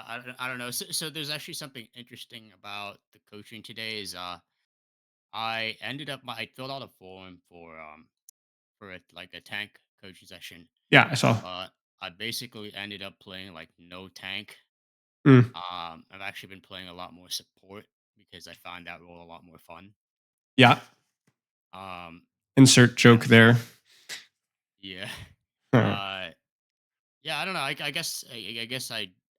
I don't know. So there's actually something interesting about the coaching today. Is I ended up I filled out a form for like a tank coaching session, Yeah, I saw. but I basically ended up playing like no tank. Mm, I've actually been playing a lot more support because I find that role a lot more fun. yeah. Um, Insert yeah, joke there. yeah, Huh. uh, yeah. I don't know. I guess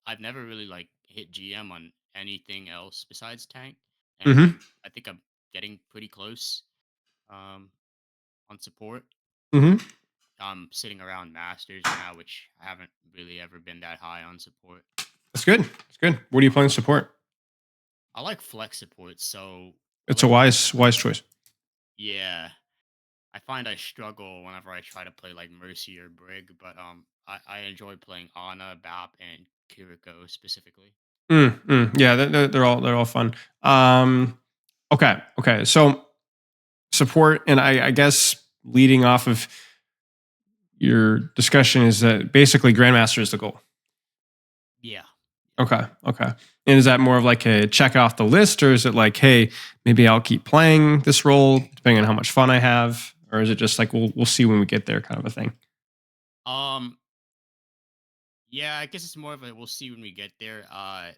I've never really like hit GM on anything else besides tank, and Mhm. I think I'm getting pretty close. Um, on support, Mhm. I'm sitting around masters now, which I haven't really ever been that high on support. That's good. That's good. What are you playing support? I like flex support, so It's a whatever like wise choice. yeah. I find I struggle whenever I try to play like Mercy or Brig, but I enjoy playing Ana, Bap, and Kiriko specifically. Yeah, they're all fun. Okay. So support, and I guess leading off of your discussion is that basically Grandmaster is the goal. Yeah. Okay. And is that more of like a check off the list, or is it like, hey, maybe I'll keep playing this role depending on how much fun I have, or is it just like we'll see when we get there kind of a thing? Um. Yeah. I guess it's more of a we'll see when we get there. I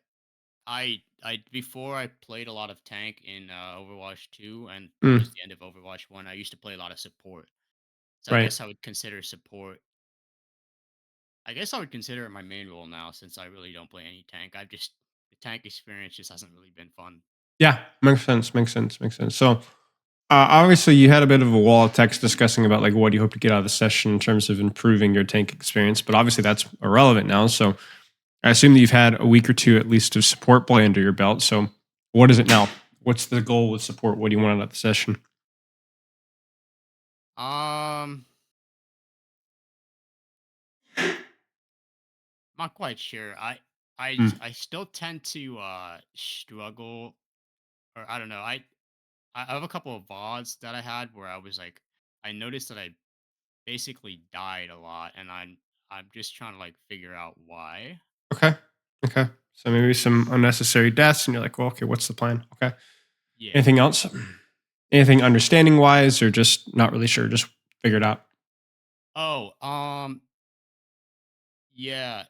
before I played a lot of tank in Overwatch 2 and Mm, towards the end of Overwatch 1, I used to play a lot of support. So I right. guess I would consider support. I guess I would consider it my main role now since I really don't play any tank. I've just the tank experience just hasn't really been fun. Yeah, makes sense. Makes sense. So obviously, you had a bit of a wall of text discussing about like what you hope to get out of the session in terms of improving your tank experience, but obviously that's irrelevant now. So I assume that you've had a week or two at least of support play under your belt. So what is it now? What's the goal with support? What do you want out of the session? Um, Not quite sure. Mm. I still tend to struggle, or I don't know. I have a couple of VODs that I had where I was like I noticed that I basically died a lot, and I'm just trying to like figure out why. Okay. Okay. So maybe some unnecessary deaths, and you're like, well, okay, what's the plan? Okay. Yeah. Anything else? Anything understanding wise, or just not really sure? Just figure it out. Oh, yeah.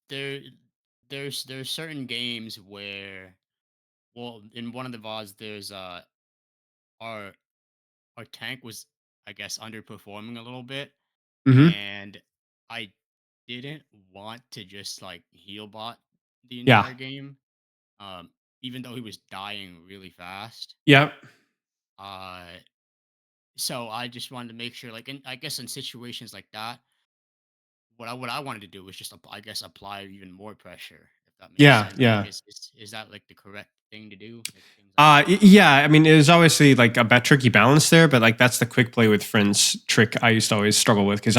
There's certain games where, well, in one of the VODs, there's our our tank was, I guess, underperforming a little bit, Hmm. and I didn't want to just like heal bot the Yeah. entire game. Um, Even though he was dying really fast. Yep. Uh, so I just wanted to make sure, like, I guess in situations like that, what I wanted to do was just, I guess, apply even more pressure, if that makes Yeah. sense. Like, Yeah. is that like the correct thing to do? Like things I Yeah, I mean, it was obviously like a tricky balance there, but like that's the quick play with friends trick I used to always struggle with because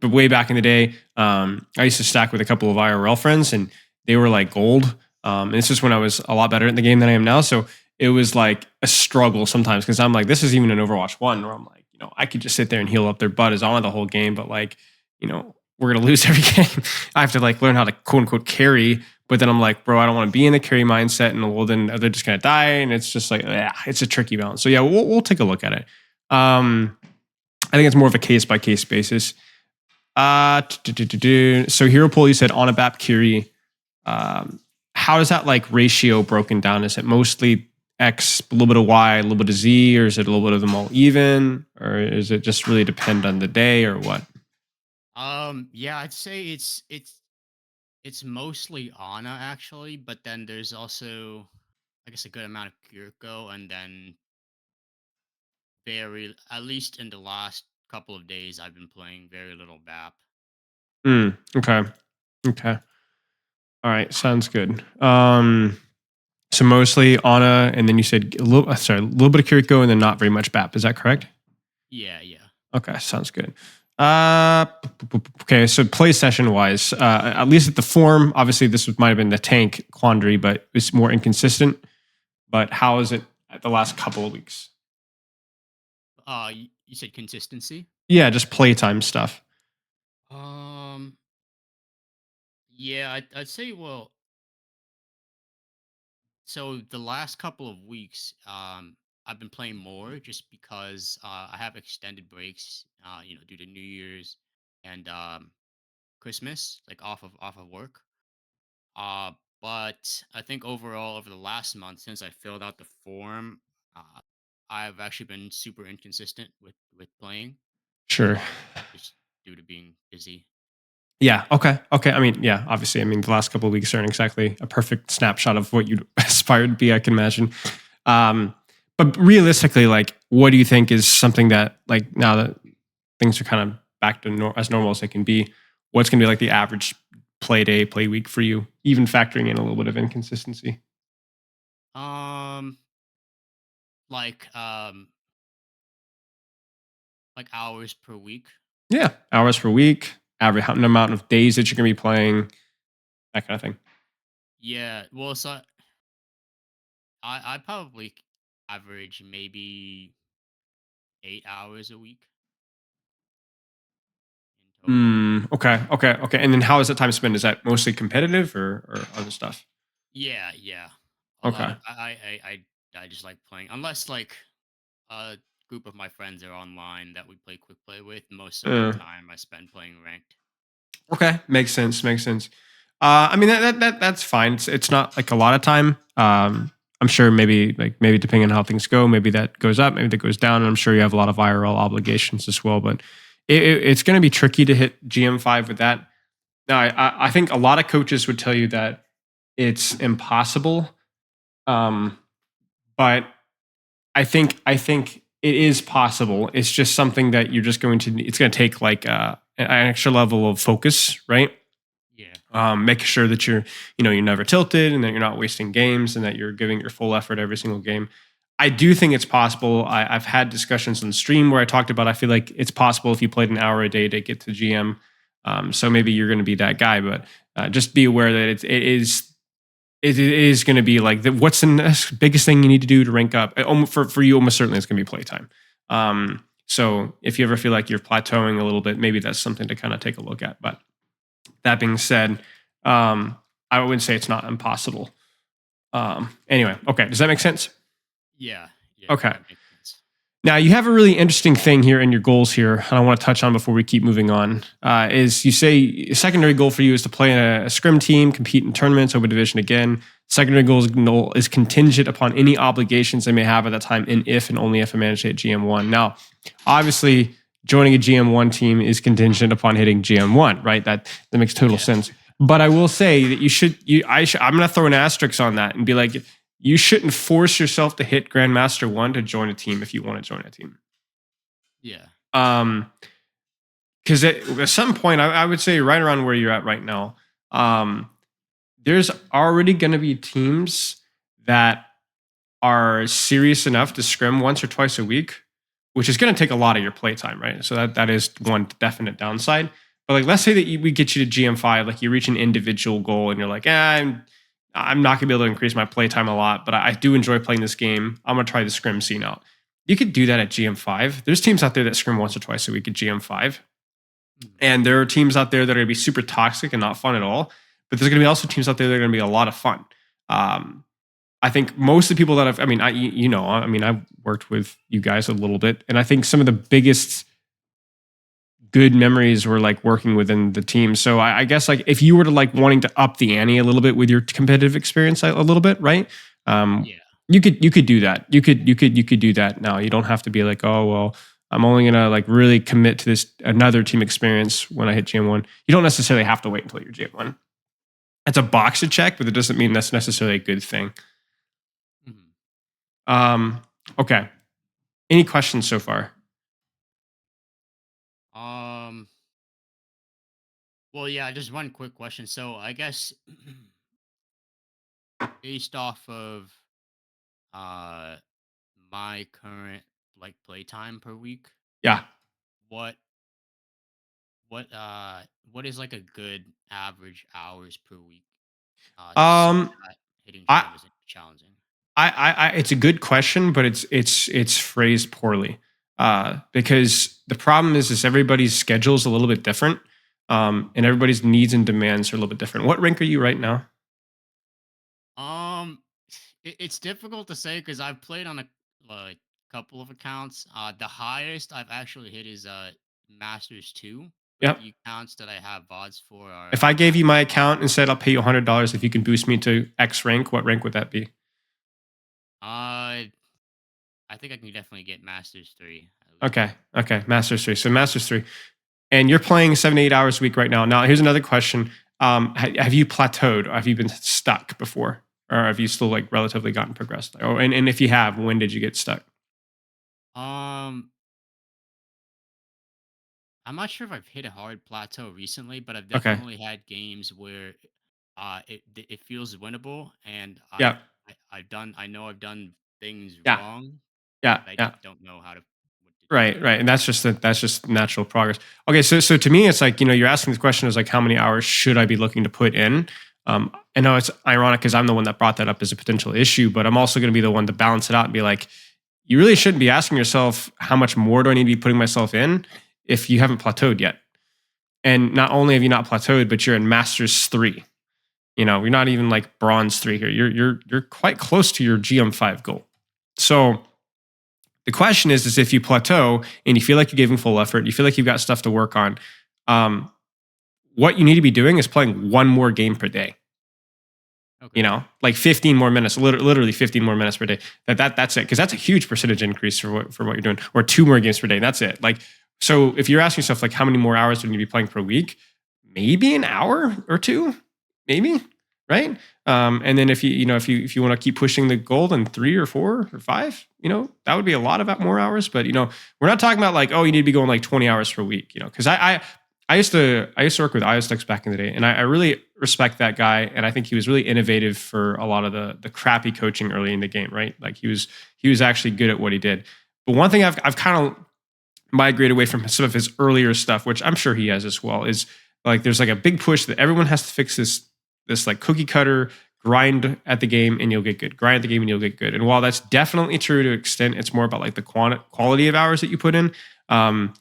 but way back in the day, I used to stack with a couple of IRL friends and they were like gold. And this is when I was a lot better in the game than I am now. So it was like a struggle sometimes because I'm like, this is even an Overwatch 1 where I'm like, I could just sit there and heal up their butt as on the whole game, but like, we're going to lose every game. I have to like learn how to quote unquote carry, but then I'm like, bro, I don't want to be in the carry mindset, and well, then they're just gonna die, and it's just like, yeah, it's a tricky balance. So yeah, we'll take a look at it. Um, I think it's more of a case by case basis. So hero pool, you said on a Bap Curie. Um, how is that like ratio broken down? Is it mostly X, a little bit of Y, a little bit of Z, or is it a little bit of them all even, or is it just really depend on the day or what? yeah, I'd say it's mostly Ana actually, but then there's also, I guess, a good amount of Kiriko, and then very, at least in the last couple of days, I've been playing very little BAP. Okay. Okay. All right. Sounds good. So mostly Ana, and then you said a little bit of Kiriko, and then not very much BAP. Is that correct? Yeah, yeah. Okay, sounds good. Okay, so play session wise, at least at the form, obviously might have been the tank quandary, but it's more inconsistent. But how is it at the last couple of weeks? You said consistency. Yeah, just playtime stuff. Um, yeah, I'd say, well. So the last couple of weeks, I've been playing more just because I have extended breaks, due to New Year's and Christmas, like off of work. Uh, but I think overall, over the last month, since I filled out the form, uh, I've actually been super inconsistent with playing, Sure. just due to being busy. Yeah. Okay. Okay. I mean, yeah. Obviously, I mean, the last couple of weeks aren't exactly a perfect snapshot of what you'd aspire to be. I can imagine. Um, but realistically, like, what do you think is something that, like, now that things are kind of back to as normal as they can be, what's going to be like the average play day, play week for you, even factoring in a little bit of inconsistency? Um, like um, like hours per week. Yeah, hours per week, average amount of days that you're going to be playing, that kind of thing. Yeah. Well, so I probably average maybe 8 hours a week in total. Okay, okay, okay. And then how is that time spent? Is that mostly competitive or other stuff? Yeah, yeah. A lot Okay. of I just like playing unless like a group of my friends are online that we play quick play with. Most of my Uh, time I spend playing ranked. okay, makes sense. Makes sense. I mean that's fine. It's not like a lot of time. I'm sure maybe depending on how things go, maybe that goes up, maybe that goes down. And I'm sure you have a lot of IRL obligations as well. But it's going to be tricky to hit GM5 with that. Now, I think a lot of coaches would tell you that it's impossible. Um, but I think it is possible. It's just something that you're just going to. It's going to take like an extra level of focus, right? Yeah. Making sure that you're never tilted and that you're not wasting games and that you're giving your full effort every single game. I do think it's possible. I've had discussions on stream where I talked about I feel like it's possible if you played an hour a day to get to GM. So maybe you're going to be that guy, but just be aware that it is going to be like what's the next biggest thing you need to do to rank up. For you, almost certainly it's going to be playtime. So if you ever feel like you're plateauing a little bit, maybe that's something to kind of take a look at. But that being said, um, I wouldn't say it's not impossible. Anyway, okay, does that make sense? Yeah. Yeah. Okay. That makes sense. Now you have a really interesting thing here in your goals here, and I want to touch on before we keep moving on. Is you say a secondary goal for you is to play in a scrim team, compete in tournaments, open division again. Secondary goal is contingent upon any obligations they may have at that time, and if and only if I manage to hit GM1. Now, obviously, joining a GM1 team is contingent upon hitting GM1, right? That makes total Yeah. sense. But I will say that I'm going to throw an asterisk on that and be like, you shouldn't force yourself to hit Grandmaster 1 to join a team if you want to join a team. Yeah. Um, because at some point, I would say right around where you're at right now, um, there's already going to be teams that are serious enough to scrim once or twice a week, which is going to take a lot of your playtime, right? So that is one definite downside. But like, let's say that we get you to GM5, like you reach an individual goal, and you're like, I'm not gonna be able to increase my playtime a lot, but I do enjoy playing this game. I'm gonna try the scrim scene out. You could do that at GM5. There's teams out there that scrim once or twice a week at GM5, Mhm. and there are teams out there that are gonna be super toxic and not fun at all. But there's gonna be also teams out there that are gonna be a lot of fun. Um, I think most of the people that I've, I mean, I mean, I've worked with you guys a little bit, and I think some of the biggest good memories were like working within the team. So I guess like if you were to like wanting to up the ante a little bit with your competitive experience a little bit, right? Um, Yeah. you could do that. You could do that now. You don't have to be like, oh well, I'm only gonna like really commit to this another team experience when I hit GM1. You don't necessarily have to wait until you're GM1. It's a box to check, but it doesn't mean that's necessarily a good thing. Mhm. Um, okay. Any questions so far? Um. Well, yeah. Just one quick question. So I guess based off of uh my current like playtime per week, Yeah. what what uh what is like a good average hours per week to say Um, that hitting I 12 isn't challenging? it's a good question, but it's phrased poorly. Because the problem is everybody's schedule is a little bit different, and everybody's needs and demands are a little bit different. What rank are you right now? Um It's difficult to say because I've played on a like couple of accounts. The highest I've actually hit is Masters 2, but Yep. the accounts that I have VODs for are If I gave you my Masters. account and said I'll pay you $100 if you can boost me to X rank, what rank would that be? Uh, I think I can definitely get Masters 3 at least. Okay. Okay. Masters 3. So Masters 3. And you're playing 7 to 8 hours a week right now. Now, here's another question. Have you plateaued? Or have you been stuck before? Or have you still like relatively gotten progressed? And if you have, when did you get stuck? Um, I'm not sure if I've hit a hard plateau recently, but I've Okay. definitely had games where it feels winnable, and Yeah. I know I've done things Yeah. wrong, Yeah. but I Yeah. just don't know what to do. Right, right, and that's just natural progress. Okay, so to me, it's like you're asking this question is like how many hours should I be looking to put in? I know it's ironic because I'm the one that brought that up as a potential issue, but I'm also going to be the one to balance it out and be like, you really shouldn't be asking yourself how much more do I need to be putting myself in if you haven't plateaued yet. And not only have you not plateaued, but you're in Masters 3. You're not even like Bronze 3 here. You're quite close to your GM5 goal. So the question is if you plateau and you feel like you're giving full effort, you feel like you've got stuff to work on, um, what you need to be doing is playing one more game per day. Okay. Like 15 more minutes, literally 15 more minutes per day. That's it, because that's a huge percentage increase for what you're doing, or two more games per day. That's it. Like, so if you're asking yourself like how many more hours would you be playing per week, maybe an hour or two, maybe, right? And then if you want to keep pushing the goal, then 3 or 4 or 5, that would be a lot of more hours. But we're not talking about like, oh, you need to be going like 20 hours per week. Because I used to work with iOS back in the day, and I really respect that guy, and I think he was really innovative for a lot of the crappy coaching early in the game, right? Like he was actually good at what he did. But one thing I've kind of migrate away from some of his earlier stuff, which I'm sure he has as well, is like there's like a big push that everyone has to fix this like cookie cutter grind at the game and you'll get good. Grind at the game and you'll get good. And while that's definitely true to an extent, it's more about like the quality of hours that you put in. And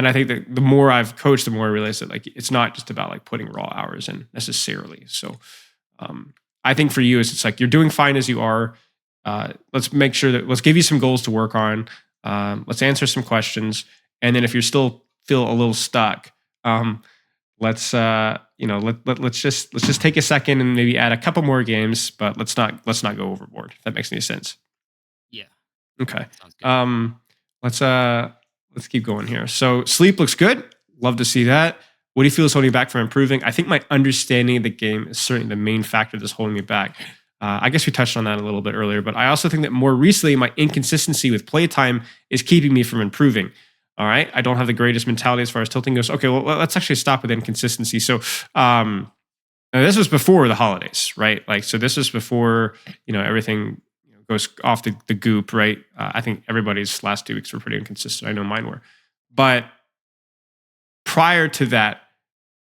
I think that the more I've coached, the more I realize that like it's not just about like putting raw hours in necessarily. So I think for you, it's like you're doing fine as you are. Let's make sure that let's give you some goals to work on. Let's answer some questions, and then if you're still feel a little stuck, let's take a second and maybe add a couple more games, but let's not go overboard. If that makes any sense. Yeah, Okay. sounds good. Um, let's uh let's keep going here. So sleep looks good. Love to see that. What do you feel is holding you back from improving? I think my understanding of the game is certainly the main factor that's holding me back. I guess we touched on that a little bit earlier, but I also think that more recently, my inconsistency with playtime is keeping me from improving. All right. I don't have the greatest mentality as far as tilting goes. Okay. Well, let's actually stop with inconsistency. So, now this was before the holidays, right? Like, so this was before, everything goes off the goop, right? I think everybody's last 2 weeks were pretty inconsistent. I know mine were. But prior to that,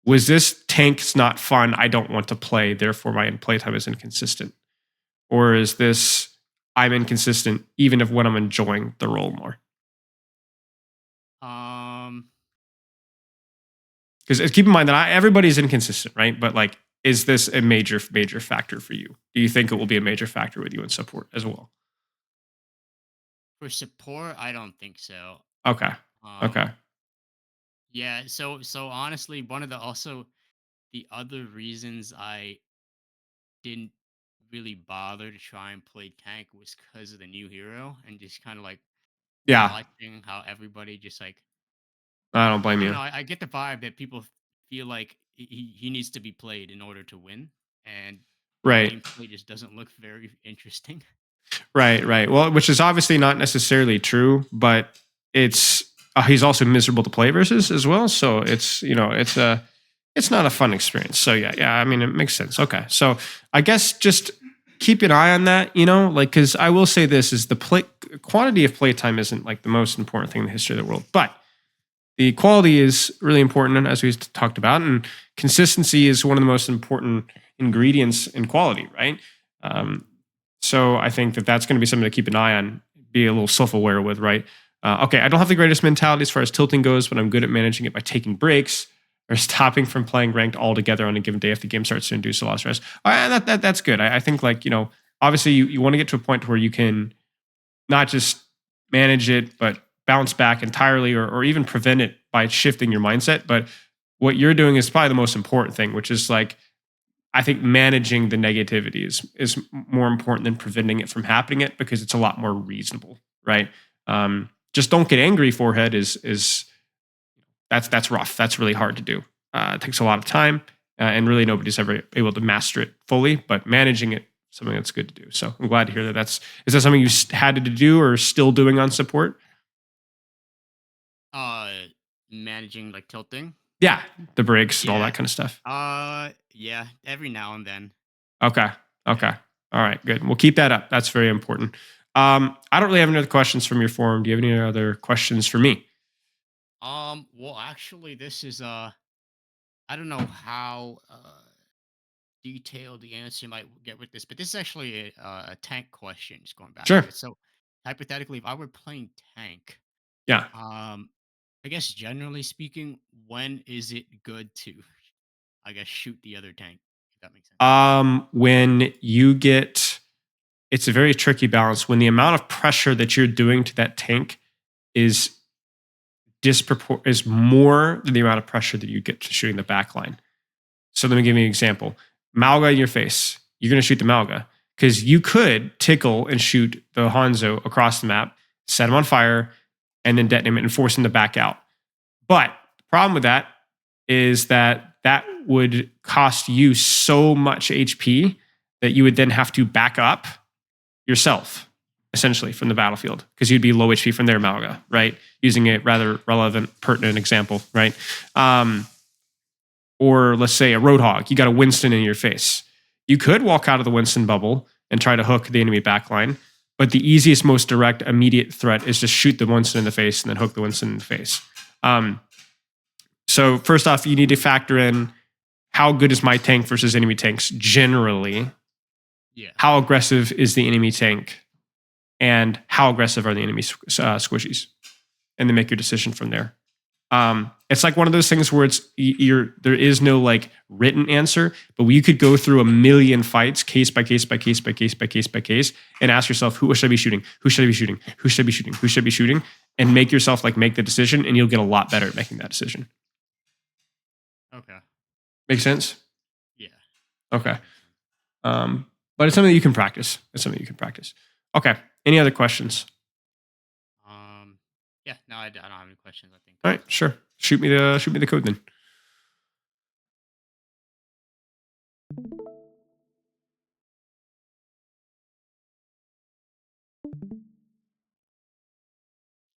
was this tank's not fun? I don't want to play. Therefore, my playtime is inconsistent. Or is this I'm inconsistent even if when I'm enjoying the role more? Um, Because keep in mind that everybody's inconsistent, right? But like, is this a major factor for you? Do you think it will be a major factor with you in support as well? for support, I don't think so. Okay. Um, Okay. yeah. So honestly, one of the other reasons I didn't really bother to try and play tank was because of the new hero and just kind of like Yeah. watching how everybody just like I don't blame I don't you. know. I get the vibe that people feel like he needs to be played in order to win, and the Right. gameplay just doesn't look very interesting. Right. Right. Well, which is obviously not necessarily true, but it's he's also miserable to play versus as well. So it's not a fun experience. So yeah. I mean, it makes sense. Okay. So I guess just keep an eye on that. Like because I will say this is the play quantity of playtime isn't like the most important thing in the history of the world, but the quality is really important, as we talked about, and consistency is one of the most important ingredients in quality, right? Um, so I think that that's going to be something to keep an eye on, be a little self-aware with, right? Okay, I don't have the greatest mentality as far as tilting goes, but I'm good at managing it by taking breaks or stopping from playing ranked altogether on a given day if the game starts to induce a lot of stress. That's good. I think like obviously you want to get to a point where you can not just manage it, but bounce back entirely or even prevent it by shifting your mindset. But what you're doing is probably the most important thing, which is like, I think managing the negativity is more important than preventing it from happening it because it's a lot more reasonable, right? Just don't get angry. Forehead is that's rough. That's really hard to do. It takes a lot of time, and really nobody's ever able to master it fully. But managing it, something that's good to do. So I'm glad to hear that. Is that something you had to do or still doing on support? Uh, Managing like tilting. Yeah, the breaks and all Yeah. that kind of stuff. Yeah. Every now and then. Okay. Yeah. Okay. All right. Good. We'll keep that up. That's very important. I don't really have any other questions from your forum. Do you have any other questions for me? Well, actually, this is I don't know how detailed the answer might get with this, but this is actually a tank question. Just going back to Sure. it. So, hypothetically, if I were playing tank, Yeah. um, I guess generally speaking, when is it good to, I guess, shoot the other tank? If that makes sense. When you get, it's a very tricky balance. When the amount of pressure that you're doing to that tank is is more than the amount of pressure that you get to shooting the back line. So let me give you an example. Malga in your face. You're going to shoot the Malga because you could tickle and shoot the Hanzo across the map, set him on fire, and then detonate him and force him to back out. But the problem with that is that that would cost you so much HP that you would then have to back up yourself, essentially, from the battlefield because you'd be low HP from their Malga, right? Using a rather relevant, pertinent example, right? Or let's say a Roadhog, you got a Winston in your face. You could walk out of the Winston bubble and try to hook the enemy backline, but the easiest, most direct, immediate threat is just shoot the Winston in the face and then hook the Winston in the face. So first off, you need to factor in how good is my tank versus enemy tanks generally. Yeah. How aggressive is the enemy tank, and how aggressive are the enemy squishies, and then make your decision from there. It's like one of those things where there is no like written answer, but you could go through a million fights, case by case by case by case by case by case, and ask yourself, who should I be shooting? Who should I be shooting? Who should I be shooting? Who should I be shooting? And make yourself like make the decision, and you'll get a lot better at making that decision. Okay. Make sense? Yeah. Okay. But it's something you can practice. It's something you can practice. Okay. Any other questions? Yeah. No, I don't have any questions. I think. All right. Sure. Shoot me the code then.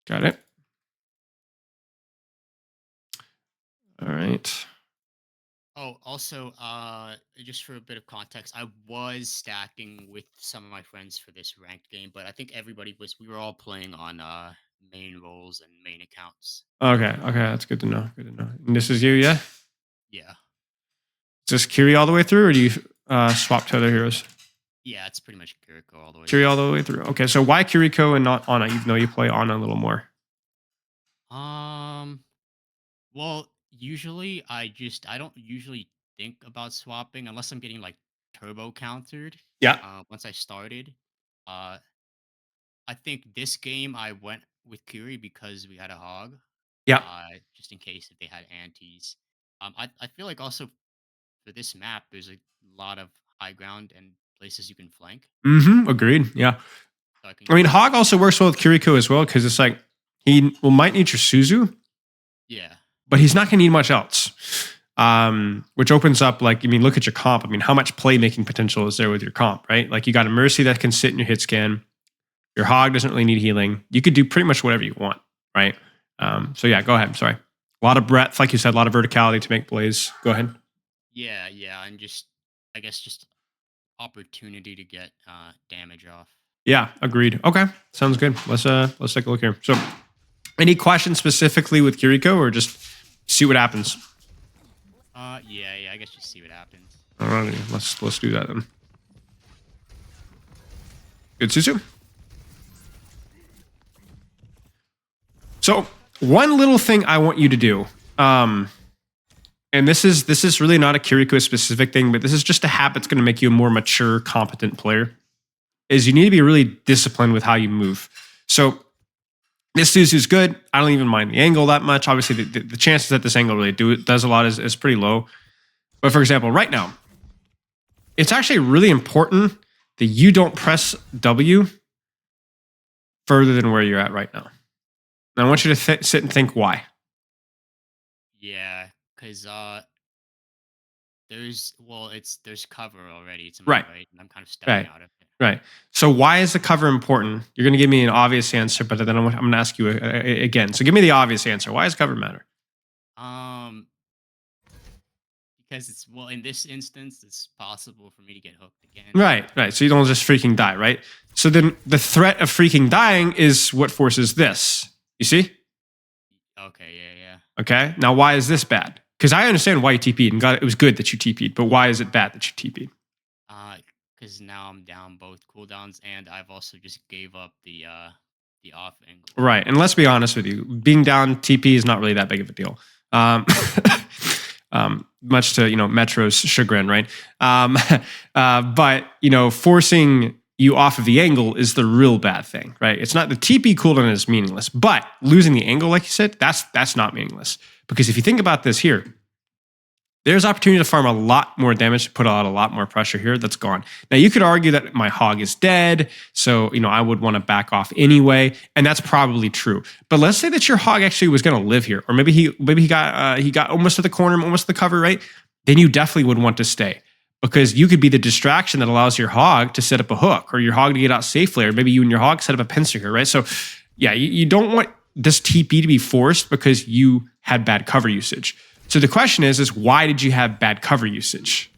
Got it. All right. Oh, also, just for a bit of context, I was stacking with some of my friends for this ranked game, but I think we were all playing on main roles and main accounts. Okay. Okay. That's good to know. Good to know. And this is you, yeah? Yeah. Is this Kiri all the way through, or do you swap to other heroes? Yeah, it's pretty much Kiriko all the way. Kiri all the way through. Okay. So why Kiriko and not Ana, even though you play Ana a little more? Well, usually I don't usually think about swapping unless I'm getting like turbo countered. Yeah. Once I started, uh, I think this game I went with Kiri because we had a hog. Yeah. Just in case if they had antis. I feel like also for this map, there's a lot of high ground and places you can flank. Agreed. Yeah. So I mean, Hog also works well with Kiriko as well because it's like might need your Suzu, yeah. but he's not going to need much else. Which opens up, like, I mean, look at your comp. I mean, how much playmaking potential is there with your comp, right? Like, you got a Mercy that can sit in your hit scan. Your Hog doesn't really need healing. You could do pretty much whatever you want, right? So yeah, go ahead. Sorry. A lot of breadth, like you said, a lot of verticality to make plays. Go ahead. Yeah, and just I guess just opportunity to get damage off. Yeah, agreed. Okay, sounds good. Let's take a look here. So, any questions specifically with Kiriko, or just see what happens? Yeah, I guess just see what happens. Alrighty, let's do that then. Good, Susu. So, one little thing I want you to do, and this is really not a Kiriko specific thing, but this is just a habit that's going to make you a more mature, competent player. is you need to be really disciplined with how you move. So this Suzu's good. I don't even mind the angle that much. Obviously, the chances that this angle really does a lot is pretty low. But for example, right now, it's actually really important that you don't press W further than where you're at right now. And I want you to sit and think why. Yeah, because there's cover already to my Right, right, and I'm kind of stepping right, out of it. right. So why is the cover important? You're going to give me an obvious answer, but then I'm going to ask you again. So give me the obvious answer. Why does cover matter? Um, because in this instance, it's possible for me to get hooked again. Right, right. So you don't just freaking die, right? So then the threat of freaking dying is what forces this. You see? Okay, yeah, Okay. Now, why is this bad? Because I understand why you TP'd and it was good that you TP'd, but why is it bad that you TP'd? yeah. Because now I'm down both cooldowns, and I've also just gave up the off angle. Right. And let's be honest with you, being down TP is not really that big of a deal. Much to Metro's chagrin, right? But forcing you off of the angle is the real bad thing, right? It's not the TP cooldown is meaningless, but losing the angle, like you said, that's not meaningless. Because if you think about this here, there's opportunity to farm a lot more damage, to put out a lot more pressure here. That's gone. Now you could argue that my hog is dead, so I would want to back off anyway, and that's probably true. But let's say that your hog actually was going to live here, or maybe he got almost to the corner, almost to the cover, right? Then you definitely would want to stay, because you could be the distraction that allows your hog to set up a hook, or your hog to get out safely, or maybe you and your hog set up a pincer here, right? So yeah, you don't want this TP to be forced because you had bad cover usage. So the question is why did you have bad cover usage?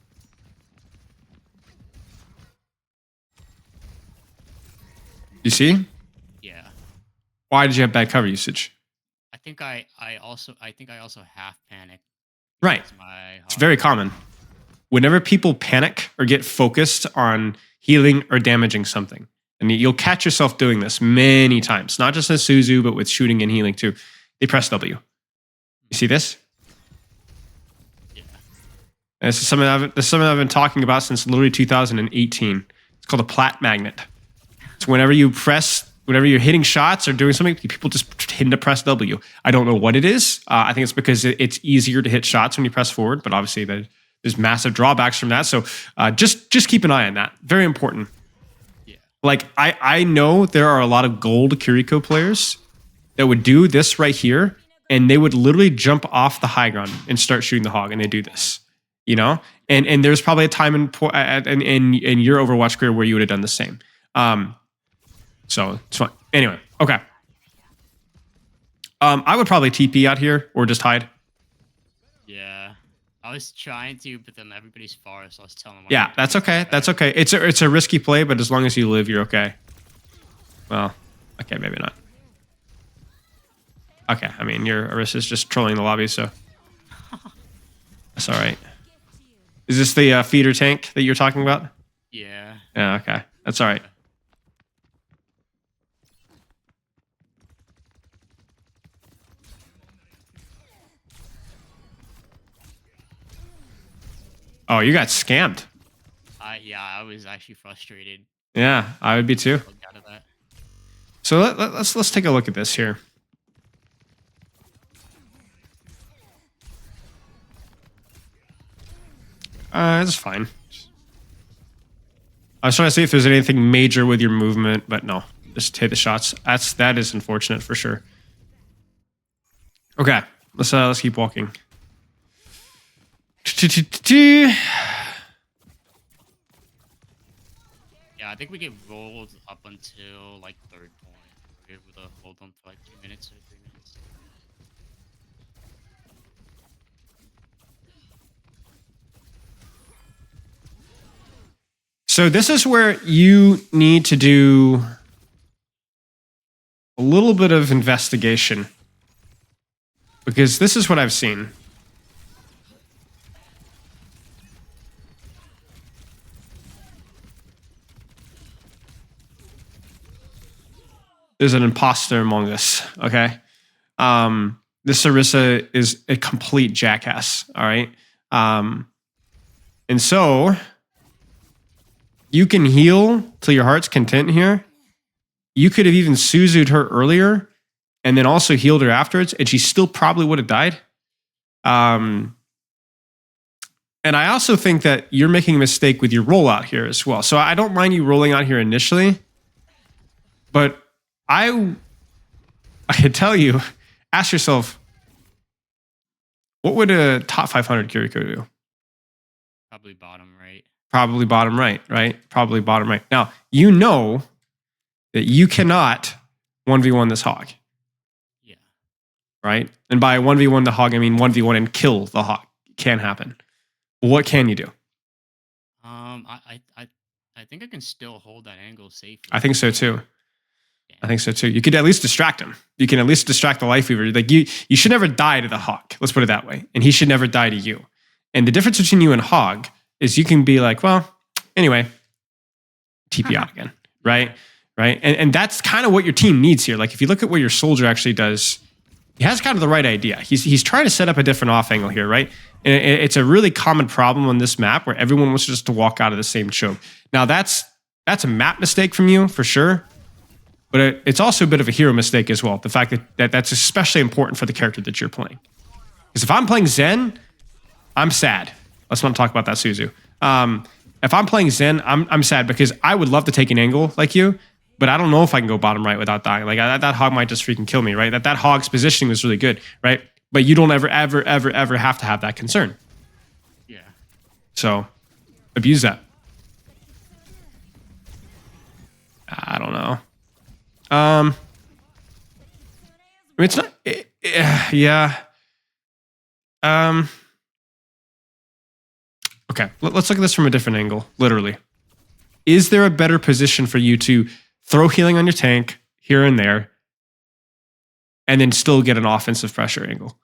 You see? Yeah. Why did you have bad cover usage? I think I also half panicked. Right. It's very common. Whenever people panic or get focused on healing or damaging something, and you'll catch yourself doing this many times, not just as Suzu, but with shooting and healing too. They press W. You see this? And this is something I've been talking about since literally 2018. It's called a plat magnet. It's whenever you're hitting shots or doing something, people just tend to press W. I don't know what it is. I think it's because it's easier to hit shots when you press forward, but obviously there's massive drawbacks from that. So just keep an eye on that. Very important. Yeah. Like I know there are a lot of gold Kiriko players that would do this right here, and they would literally jump off the high ground and start shooting the hog, and they do this. And there's probably a time in your Overwatch career where you would have done the same. So it's fine. Anyway, okay. I would probably TP out here or just hide. Yeah, I was trying to, but then everybody's far, so I was telling them. Yeah, that's okay. That's okay. It's a risky play, but as long as you live, you're okay. Well, okay, maybe not. Okay, I mean, your Orisa's just trolling the lobby, so that's all right. Is this the feeder tank that you're talking about? Yeah. Yeah, okay. That's all right. Oh, you got scammed. Yeah, I was actually frustrated. Yeah, I would be too. Out of that. So let's take a look at this here. It's fine. I was trying to see if there's anything major with your movement, but no. Just hit the shots. That is unfortunate for sure. Okay, let's keep walking. Yeah, I think we get rolled up until like third point. We're able to hold them for like 2 minutes or 3 minutes. So this is where you need to do a little bit of investigation, because this is what I've seen. There's an imposter among us, okay? This Orisa is a complete jackass, all right? And so You can heal till your heart's content here. You could have even Suzu'd her earlier and then also healed her afterwards, and she still probably would have died. And I also think that you're making a mistake with your rollout here as well. So I don't mind you rolling out here initially, but I could tell you, ask yourself, what would a top 500 Kiriko do? Probably bottom right. Probably bottom right, right? Probably bottom right. Now, you know that you cannot 1v1 this hog. Yeah. Right? And by 1v1 the hog, I mean 1v1 and kill the hog. It can happen. What can you do? I think I can still hold that angle safely. I think so too. Yeah. I think so too. You could at least distract him. You can at least distract the Life Weaver. Like you should never die to the hog. Let's put it that way. And he should never die to you. And the difference between you and hog is you can be like, well, anyway, TP out again, right? Right. And that's kind of what your team needs here. Like if you look at what your soldier actually does, he has kind of the right idea. He's trying to set up a different off angle here, right? And it's a really common problem on this map where everyone wants just to walk out of the same choke. Now that's a map mistake from you for sure, but it's also a bit of a hero mistake as well. The fact that that's especially important for the character that you're playing. Because if I'm playing Zen, I'm sad. Let's not talk about that, Suzu. If I'm playing Zen, I'm sad because I would love to take an angle like you, but I don't know if I can go bottom right without dying. Like that hog might just freaking kill me, right? That hog's positioning was really good, right? But you don't ever have to have that concern. Yeah. So abuse that. I don't know. I mean, it's not. Yeah. Okay, let's look at this from a different angle. Literally, is there a better position for you to throw healing on your tank here and there, and then still get an offensive pressure angle?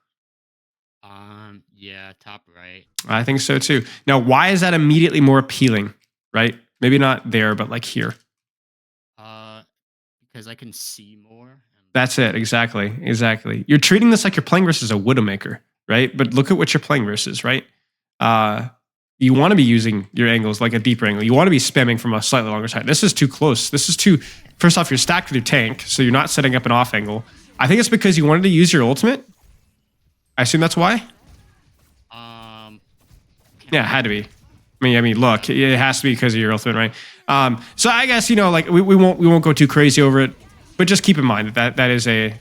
Yeah, top right. I think so too. Now, why is that immediately more appealing? Right? Maybe not there, but like here. Because I can see more. That's it. Exactly. You're treating this like you're playing versus a Widowmaker, right? But look at what you're playing versus, right? You want to be using your angles like a deeper angle. You want to be spamming from a slightly longer side. This is too close. This is too... First off, you're stacked with your tank, so you're not setting up an off angle. I think it's because you wanted to use your ultimate. I assume that's why? Yeah, it had to be. I mean, look, it has to be because of your ultimate, right? So I guess, like we won't go too crazy over it, but just keep in mind that is a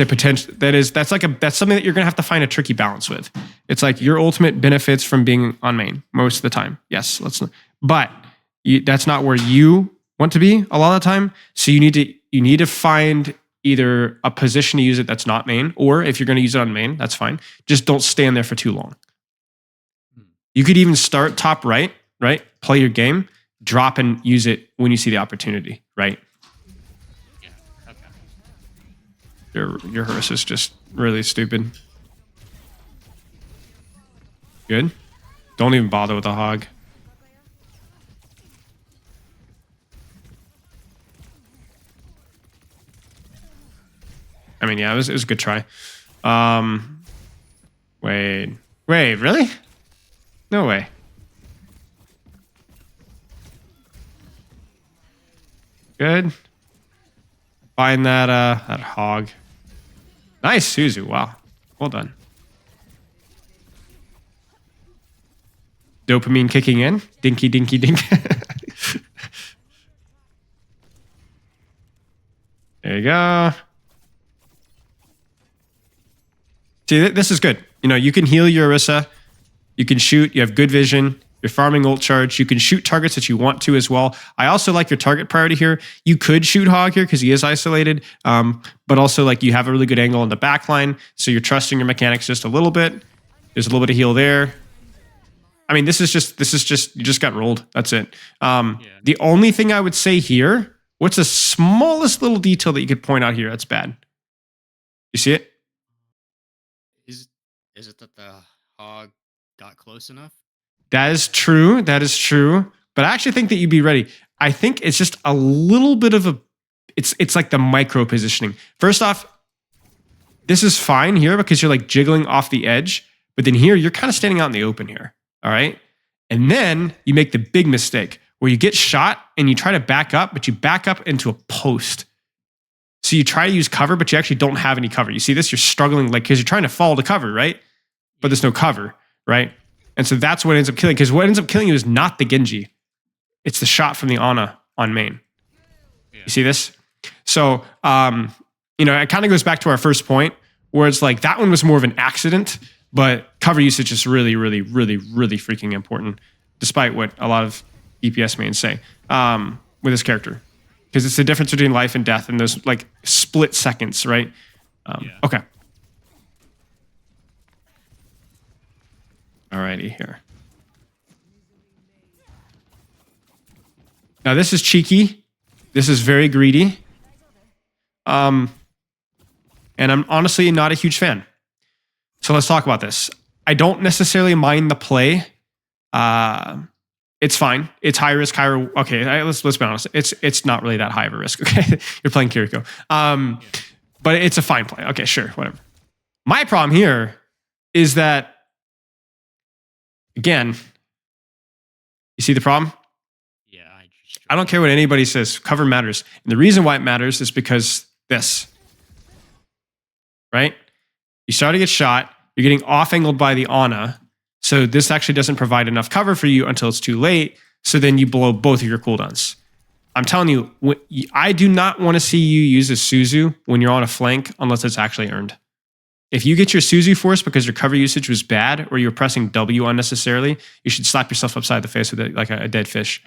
potential. That's something that you're gonna have to find a tricky balance with. It's like your ultimate benefits from being on main most of the time. Yes, but that's not where you want to be a lot of the time. So you need to find either a position to use it that's not main, or if you're going to use it on main, that's fine. Just don't stand there for too long. You could even start top right, play your game, drop and use it when you see the opportunity, right? Yeah. Okay. Your hearse is just really stupid. Good. Don't even bother with the hog. I mean, yeah, it was a good try. Wait, really? No way. Good. Find that hog. Nice, Suzu. Wow. Well done. Dopamine kicking in. Dinky, dinky, dink. There you go. See, this is good. You can heal your Orisa. You can shoot. You have good vision. You're farming ult charge. You can shoot targets that you want to as well. I also like your target priority here. You could shoot Hog here because he is isolated, but also like you have a really good angle on the back line, so you're trusting your mechanics just a little bit. There's a little bit of heal there. I mean, this is just you just got rolled. That's it. The only thing I would say here, what's the smallest little detail that you could point out here that's bad? You see it? Is it that the hog got close enough? That is true. But I actually think that you'd be ready. I think it's just a little bit of it's like the micro positioning. First off, this is fine here because you're like jiggling off the edge. But then here, you're kind of standing out in the open here. All right. And then you make the big mistake where you get shot and you try to back up, but you back up into a post. So you try to use cover, but you actually don't have any cover. You see this? You're struggling, like, because you're trying to fall to cover, right? But Yeah. there's no cover, right? And so that's what ends up killing. Because what ends up killing you is not the Genji, it's the shot from the Ana on main. You Yeah. see this? So, it kind of goes back to our first point where it's like that one was more of an accident, but cover usage is really, really, really, really freaking important, despite what a lot of EPS mains say with this character. Because it's the difference between life and death in those like split seconds, right? Yeah. Okay. Alrighty here. Now this is cheeky. This is very greedy. And I'm honestly not a huge fan. So let's talk about this. I don't necessarily mind the play. It's fine. It's high risk, high reward. Okay, let's be honest. It's not really that high of a risk. Okay, you're playing Kiriko, Yeah. but it's a fine play. Okay, sure, whatever. My problem here is that again, you see the problem. Yeah. I just I don't care what anybody says. Cover matters, and the reason why it matters is because this, right? You start to get shot. You're getting off angled by the Ana. So this actually doesn't provide enough cover for you until it's too late. So then you blow both of your cooldowns. I'm telling you, I do not want to see you use a Suzu when you're on a flank unless it's actually earned. If you get your Suzu force because your cover usage was bad or you're pressing W unnecessarily, you should slap yourself upside the face with like a dead fish.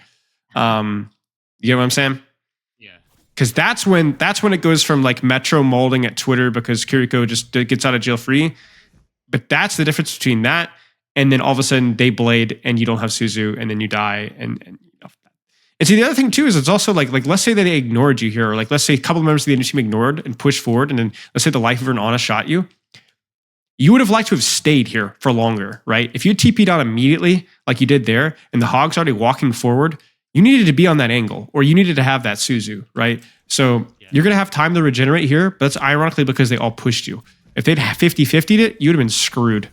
You get what I'm saying? Yeah. Because that's when it goes from like Metro molding at Twitter because Kiriko just gets out of jail free. But that's the difference between that and then all of a sudden they blade and you don't have Suzu and then you die and see the other thing too is it's also like let's say that they ignored you here or like let's say a couple of members of the enemy team ignored and pushed forward and then let's say the life of an Ana shot you. You would have liked to have stayed here for longer, right? If you TP'd out immediately like you did there and the Hog's already walking forward, you needed to be on that angle or you needed to have that Suzu, right? So Yeah. you're going to have time to regenerate here, but that's ironically because they all pushed you. If they'd 50-50'd it, you'd have been screwed.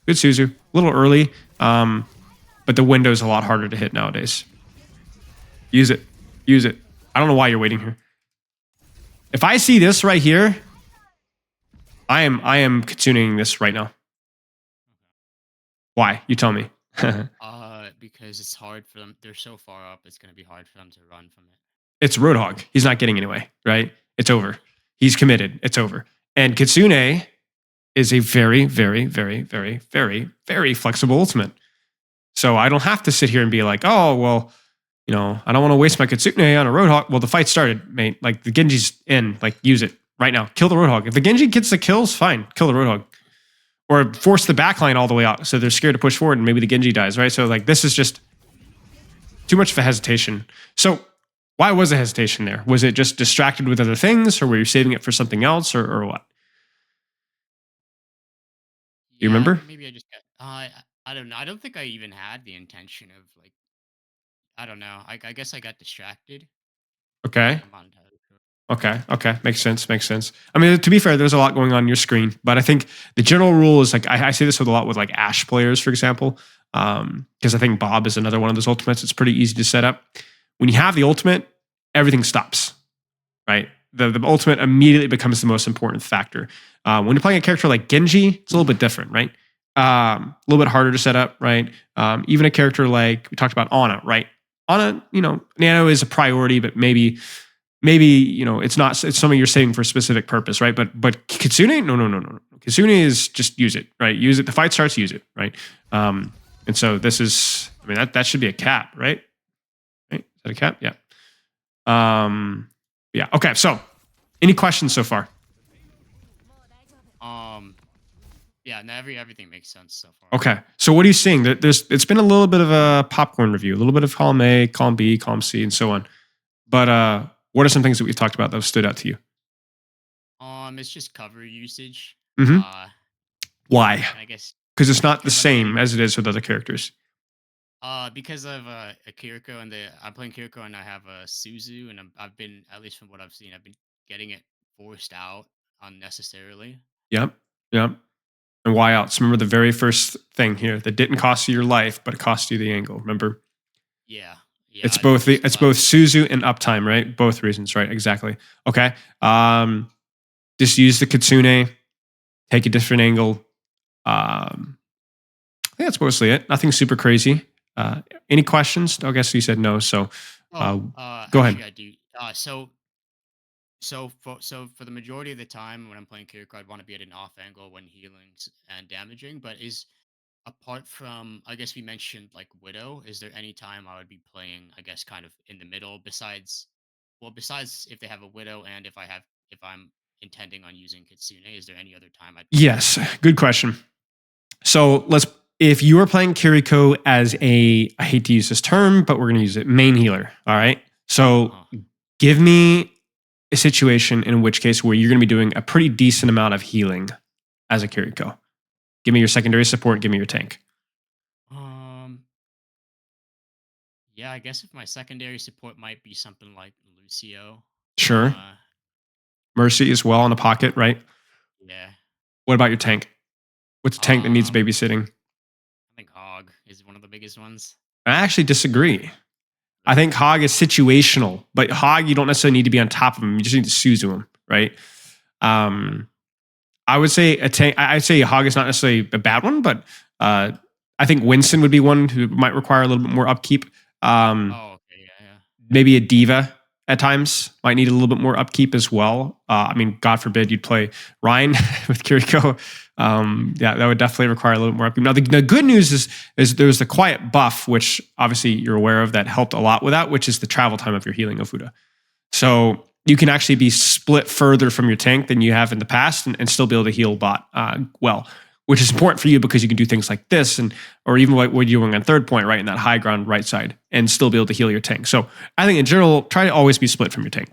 Good Suzu. A little early, but the window's a lot harder to hit nowadays. Use it. Use it. I don't know why you're waiting here. If I see this right here, I am Kitsuneing this right now. Why? You tell me. Because it's hard for them. They're so far up. It's gonna be hard for them to run from it. It's Roadhog. He's not getting anyway, right? It's over. He's committed. It's over. And Kitsune is a very, very, very, very, very, very flexible ultimate. So I don't have to sit here and be like, oh, well, I don't want to waste my Kitsune on a Roadhog. Well, the fight started, mate. Like the Genji's in. Like use it right now. Kill the Roadhog. If the Genji gets the kills, fine. Kill the Roadhog. Or force the backline all the way out. So they're scared to push forward and maybe the Genji dies, right? So like this is just too much of a hesitation. So why was the hesitation there? Was it just distracted with other things or were you saving it for something else or what? You Yeah. remember? Maybe I just got. I don't know. I don't think I even had the intention of like. I don't know. I guess I got distracted. Okay. I'm not entirely sure. Okay. Okay. Makes sense. Makes sense. I mean, to be fair, there's a lot going on your screen, but I think the general rule is like I say this with a lot with like Ash players, for example, because I think Bob is another one of those ultimates. It's pretty easy to set up. When you have the ultimate, everything stops, right? The ultimate immediately becomes the most important factor. When you're playing a character like Genji, it's a little bit different, right? A little bit harder to set up, right? Even a character like we talked about Ana, right? Ana, Nano is a priority, but maybe it's not. It's something you're saving for a specific purpose, right? But Kitsune, no. Kitsune is just use it, right? Use it. The fight starts, use it, right? And so this is, I mean, that should be a cap, right? Right? Is that a cap? Yeah. Yeah. Okay. So, any questions so far? Um. Yeah. No, everything makes sense so far. Okay. So, what are you seeing? It's been a little bit of a popcorn review, a little bit of column A, column B, column C, and so on. But what are some things that we've talked about that stood out to you? It's just cover usage. Mm-hmm. Why? And I guess Because it's not the because I'm playing. same as it is with other characters. Because of a Kiriko and I'm playing Kiriko and I have a Suzu and I've been at least from what I've seen I've been getting it forced out unnecessarily. Yep. Yep. And why else? Remember the very first thing here that didn't cost you your life, but it cost you the angle. Remember, Yeah. Yeah, it's I know. both Just it's both Suzu and uptime, right? Both reasons, right? Exactly. Okay. Just use the Kitsune, take a different angle. I think that's mostly it. Nothing super crazy. Any questions? I guess you said no. So uh, go ahead. actually, I do. So for the majority of the time when I'm playing Kiriko, I'd want to be at an off angle when healing and damaging. But is apart from, I guess we mentioned like Widow, is there any time I would be playing, I guess, kind of in the middle besides, well, besides if they have a Widow and if I'm intending on using Kitsune, is there any other time I'd be playing Yes, Kiriko? good question. So if you are playing Kiriko as I hate to use this term, but we're going to use it, main healer. All right. So Uh-huh. give me a situation in which case where you're going to be doing a pretty decent amount of healing as a Kiriko. Give me your secondary support. Give me your tank. Um, yeah, I guess if my secondary support might be something like Lucio. Sure. Uh, Mercy as well in the pocket, right? yeah. What about your tank? What's a tank that needs Um, babysitting? I think Hog is one of the biggest ones. I actually disagree. I Really? think Hog is situational, but Hog, you don't necessarily need to be on top of him. You just need to Suzu him, right? Okay. Um, I would say a tank. I'd say Hog is not necessarily a bad one, but uh, I think Winston would be one who might require a little bit more upkeep. Um, Oh, okay. Yeah, yeah. Maybe a diva at times might need a little bit more upkeep as well. I mean, God forbid you'd play Ryan with Kiriko. Yeah, that would definitely require a little more upkeep. Now, the good news is there's the quiet buff, which obviously you're aware of, that helped a lot with that, which is the travel time of your healing Ofuda. So you can actually be split further from your tank than you have in the past and still be able to heal bot well, which is important for you because you can do things like this or even what you're doing on third point, right, in that high ground right side and still be able to heal your tank. So I think in general, try to always be split from your tank.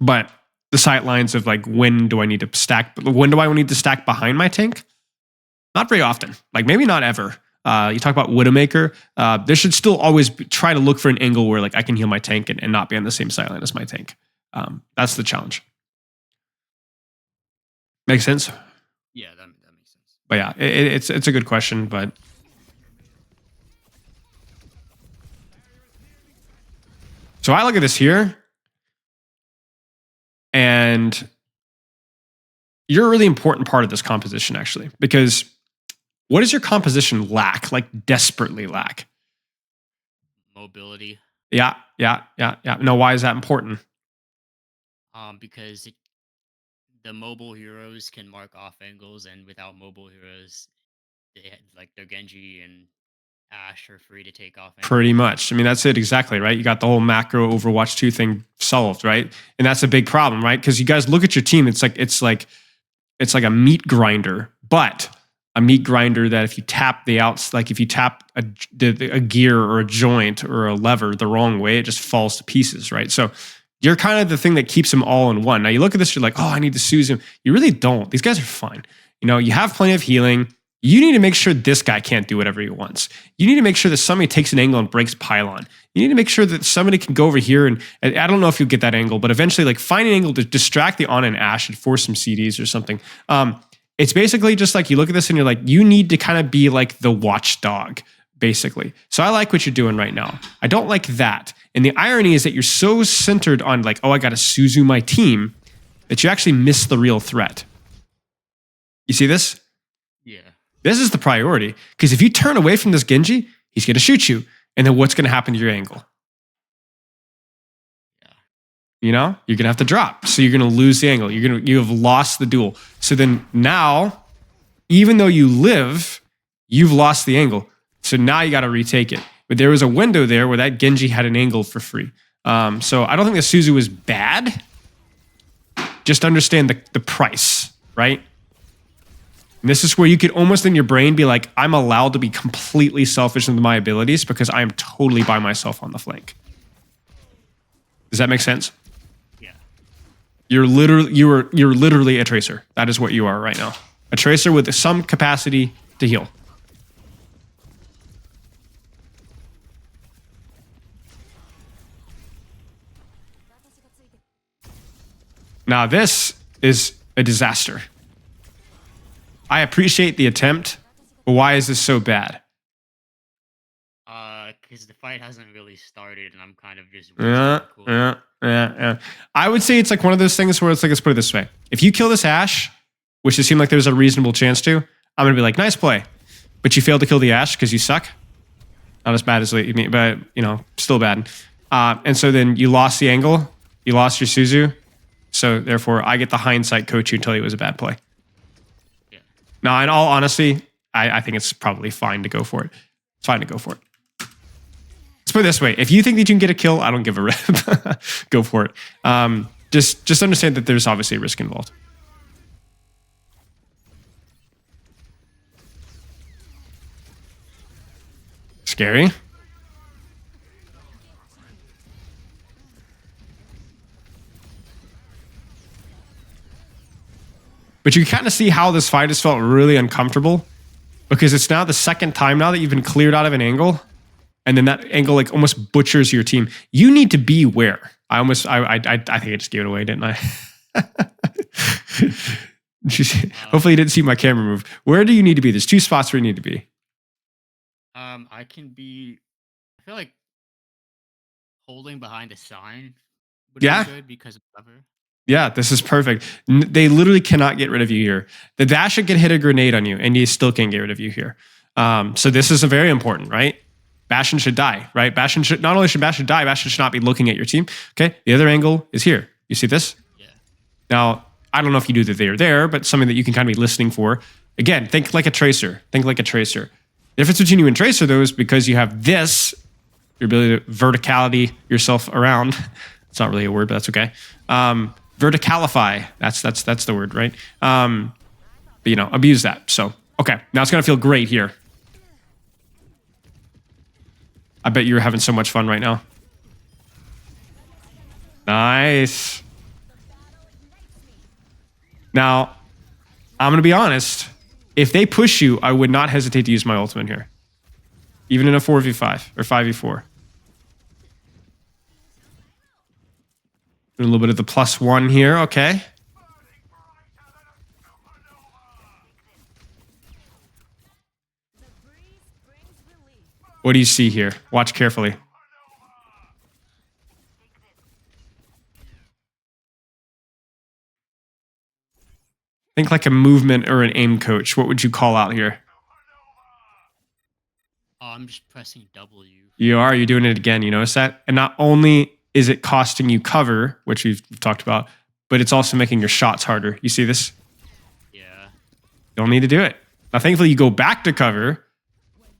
But the sight lines of like, when do I need to stack? When do I need to stack behind my tank? Not very often. Like maybe not ever. You talk about Widowmaker. There should still always try to look for an angle where like I can heal my tank and not be on the same sideline as my tank. That's the challenge. Makes sense. Yeah, that makes sense. But yeah, it's a good question. But so I look at this here, and you're a really important part of this composition actually, because what does your composition lack? Like desperately lack? Mobility. Yeah. No, why is that important? Because the mobile heroes can mark off angles, and without mobile heroes, like their Genji and Ash are free to take off Pretty angles. much. I mean, that's it exactly, right? You got the whole macro Overwatch 2 thing solved, right? And that's a big problem, right? Because you guys look at your team, it's like a meat grinder, but a meat grinder that if you tap the outs, like if you tap a gear or a joint or a lever the wrong way, it just falls to pieces, right? So you're kind of the thing that keeps them all in one. Now you look at this, you're like, oh, I need to Suzu him. You really don't. These guys are fine. You know, you have plenty of healing. You need to make sure this guy can't do whatever he wants. You need to make sure that somebody takes an angle and breaks pylon. You need to make sure that somebody can go over here and I don't know if you'll get that angle, but eventually like find an angle to distract the Ana and Ash and force some CDs or something. It's basically just like you look at this and you're like, you need to kind of be like the watchdog, basically. So I like what you're doing right now. I don't like that. And the irony is that you're so centered on like, oh, I got to Suzu my team that you actually miss the real threat. You see this? Yeah. This is the priority. Because if you turn away from this Genji, he's going to shoot you. And then what's going to happen to your angle? Yeah. You know, you're going to have to drop. So you're going to lose the angle. You have lost the duel. So then now, even though you live, you've lost the angle. So now you got to retake it. But there was a window there where that Genji had an angle for free. So I don't think the Suzu was bad. Just understand the price, right? And this is where you could almost in your brain be like, I'm allowed to be completely selfish with my abilities because I am totally by myself on the flank. Does that make sense? Yeah. You're literally a tracer. That is what you are right now. A tracer with some capacity to heal. Now this is a disaster. I appreciate the attempt, but why is this so bad? Because the fight hasn't really started, and I'm kind of just wasting Yeah, my cooldown. yeah, yeah, yeah. I would say it's like one of those things where it's like, let's put it this way. If you kill this Ashe, which it seemed like there's a reasonable chance to, I'm going to be like, nice play. But you failed to kill the Ashe because you suck. Not as bad as me, but, you know, still bad. And so then you lost the angle. You lost your Suzu. So therefore, I get the hindsight coach you and tell you it was a bad play. Yeah. Now, in all honesty, I think it's probably fine to go for it. It's fine to go for it. Let's put it this way. If you think that you can get a kill, I don't give a rip. Go for it. Just understand that there's obviously a risk involved. Scary. But you can kind of see how this fight has felt really uncomfortable because it's now the second time now that you've been cleared out of an angle. And then that angle like almost butchers your team. You need to be where. I think I just gave it away, didn't I? Hopefully you didn't see my camera move. Where do you need to be? There's 2 spots where you need to be. I can be. I feel like holding behind a sign would be Yeah. good because of cover. Yeah, this is perfect. They literally cannot get rid of you here. The Bastion can hit a grenade on you, and you still can't get rid of you here. So this is a very important, right? Bastion should die, right? Bastion should not only should Bastion die, Bastion should not be looking at your team. Okay, the other angle is here. You see this? Yeah. Now, I don't know if you do that they are there, but something that you can kind of be listening for. Again, think like a tracer. Think like a tracer. The difference between you and tracer, though, is because you have this, your ability to verticality yourself around. It's not really a word, but that's okay. Verticalify. That's the word, right? But you know, abuse that. So okay, now it's gonna feel great here. I bet you're having so much fun right now. Nice. Now, I'm going to be honest. If they push you, I would not hesitate to use my ultimate here. Even in a 4v5 or 5v4. Doing a little bit of the +1 here. Okay. What do you see here? Watch carefully. Think like a movement or an aim coach. What would you call out here? Oh, I'm just pressing W. You're doing it again. You notice that? And not only is it costing you cover, which we've talked about, but it's also making your shots harder. You see this? Yeah. You don't need to do it. Now, thankfully, you go back to cover.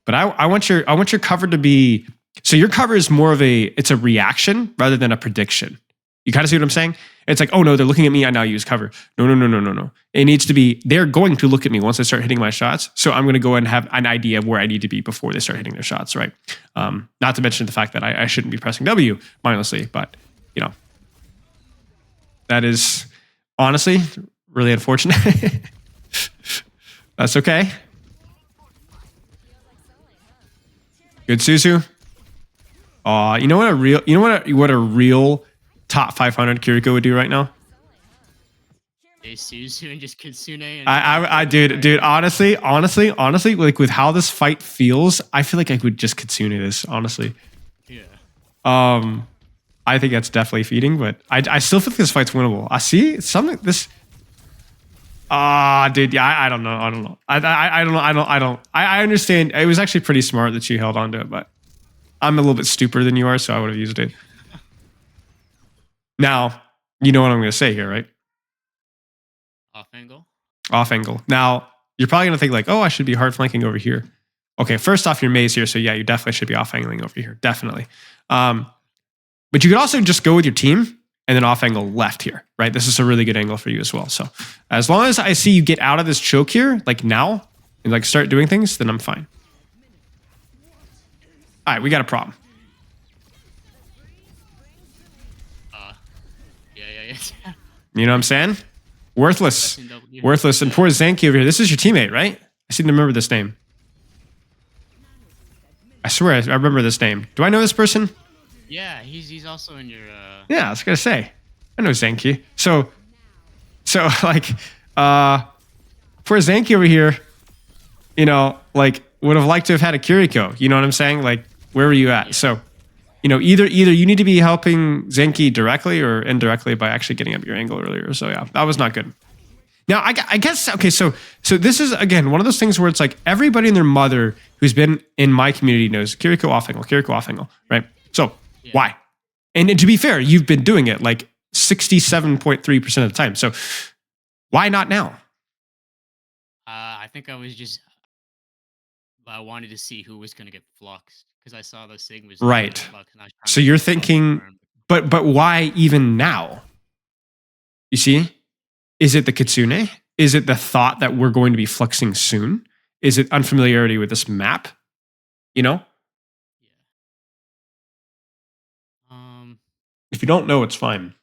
But I want your cover to be, so your cover is more of it's a reaction rather than a prediction. You kind of see what I'm saying? It's like, oh no, they're looking at me, I now use cover. No. It needs to be, they're going to look at me once I start hitting my shots. So I'm going to go and have an idea of where I need to be before they start hitting their shots, right? Not to mention the fact that I shouldn't be pressing W mindlessly, but you know, that is honestly really unfortunate. That's okay. Good Suzu. You know what a real top 500 Kiriko would do right now? Hey, Suzu and just Kitsune. And Dude, honestly, like with how this fight feels, I feel like I would just Kitsune this, honestly. Yeah. I think that's definitely feeding, but I still think this fight's winnable. I see something this. Dude, yeah, I don't know. I don't. I understand. It was actually pretty smart that you held on to it, but I'm a little bit stupider than you are, so I would have used it. Now, you know what I'm going to say here, right? Off angle. Off angle. Now, you're probably going to think like, oh, I should be hard flanking over here. Okay, first off, you're maze here, so yeah, you definitely should be off angling over here, definitely. But you could also just go with your team and then off angle left here, right? This is a really good angle for you as well. So as long as I see you get out of this choke here, like now, and like start doing things, then I'm fine. All right, we got a problem. Yeah. You know what I'm saying? Worthless. Worthless. And poor Zanki over here. This is your teammate, right? I seem to remember this name. I swear I remember this name. Do I know this person? Yeah, he's also in your. Yeah, I was gonna say, I know Zanki. So like, poor Zanki over here, like would have liked to have had a Kiriko. You know what I'm saying? Like, where were you at? Yeah. So, either you need to be helping Zenki directly or indirectly by actually getting up your angle earlier. So yeah, that was not good. Now I guess okay. So this is again one of those things where it's like everybody and their mother who's been in my community knows Kiriko off angle, right? So Yeah. why? And to be fair, you've been doing it like 67.3% of the time. So why not now? I think I wanted to see who was gonna get fluxed because I saw the Sig was gonna get Right. fluxed, and I was trying So to you're get a buffer thinking, for him. but why even now? You see? Is it the Kitsune? Is it the thought that we're going to be fluxing soon? Is it unfamiliarity with this map? You know? Yeah. Um. If you don't know, it's fine.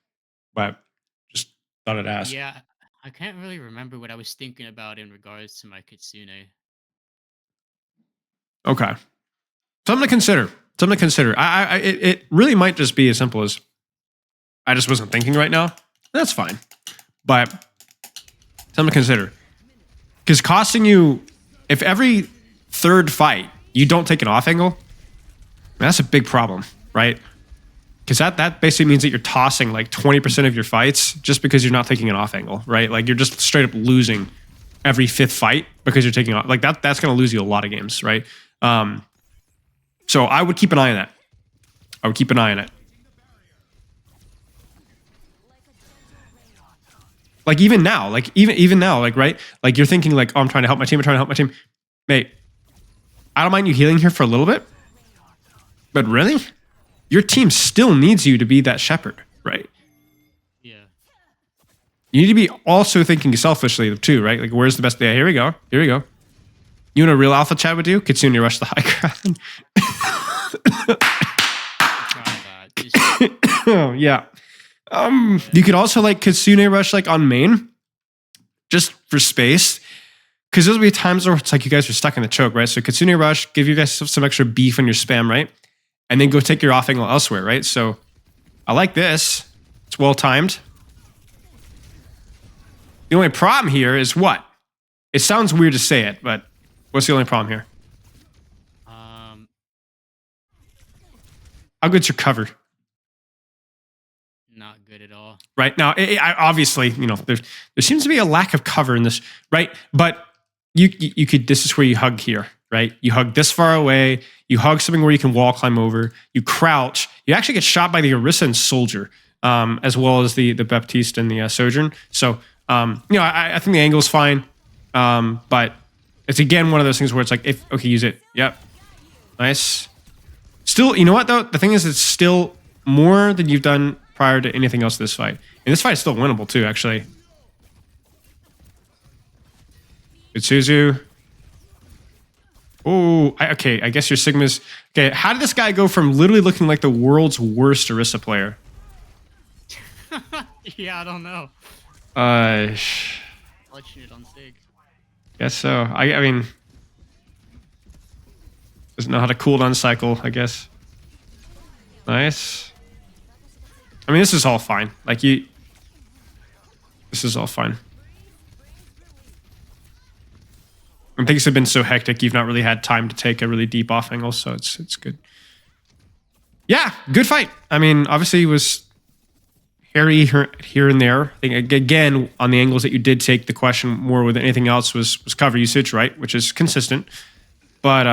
But just thought I'd ask. Yeah. I can't really remember what I was thinking about in regards to my Kitsune. Okay. Something to consider. Something to consider. It really might just be as simple as I just wasn't thinking right now. That's fine. But something to consider. Because costing you, if every third fight you don't take an off angle, that's a big problem, right? Because that basically means that you're tossing like 20% of your fights just because you're not taking an off angle, right? Like you're just straight up losing every fifth fight because you're taking off. Like that's going to lose you a lot of games, right? So I would keep an eye on that. I would keep an eye on it. Like even now, like right? Like you're thinking like, oh, I'm trying to help my team. Mate, I don't mind you healing here for a little bit, but really, your team still needs you to be that shepherd, right? Yeah. You need to be also thinking selfishly too, right? Like, where's the best? Yeah, here we go. You want a real alpha chat with you? Kitsune rush the high ground. Try that. Just, Oh yeah. yeah. You could also like Kitsune rush like on main, just for space, because there'll be times where it's like you guys are stuck in the choke, right? So Kitsune rush, give you guys some extra beef on your spam, right? And then go take your off angle elsewhere, right? So I like this. It's well timed. The only problem here is what? It sounds weird to say it, but what's the only problem here? How good's your cover? Not good at all. Right now, obviously, there seems to be a lack of cover in this, right? But you could. This is where you hug here, right? You hug this far away. You hug something where you can wall climb over. You crouch. You actually get shot by the Orisa and Soldier, as well as the Baptiste and the Sojourn. So, I think the angle is fine, but it's again one of those things where it's like, use it. Yep, nice. Still, you know what though? The thing is, it's still more than you've done prior to anything else this fight. And this fight is still winnable too, actually. Good Suzu. Oh, okay. I guess your Sigma's... Okay, how did this guy go from literally looking like the world's worst Orisa player? Yeah, I don't know. Clutching it on Sig. Guess so. I mean... Doesn't know how to cooldown cycle, I guess. Nice. I mean, this is all fine. This is all fine. And things have been so hectic, you've not really had time to take a really deep off angle, so it's good. Yeah, good fight. I mean, obviously it was hairy here and there. I think, again, on the angles that you did take, the question more with anything else was cover usage, right? Which is consistent. But,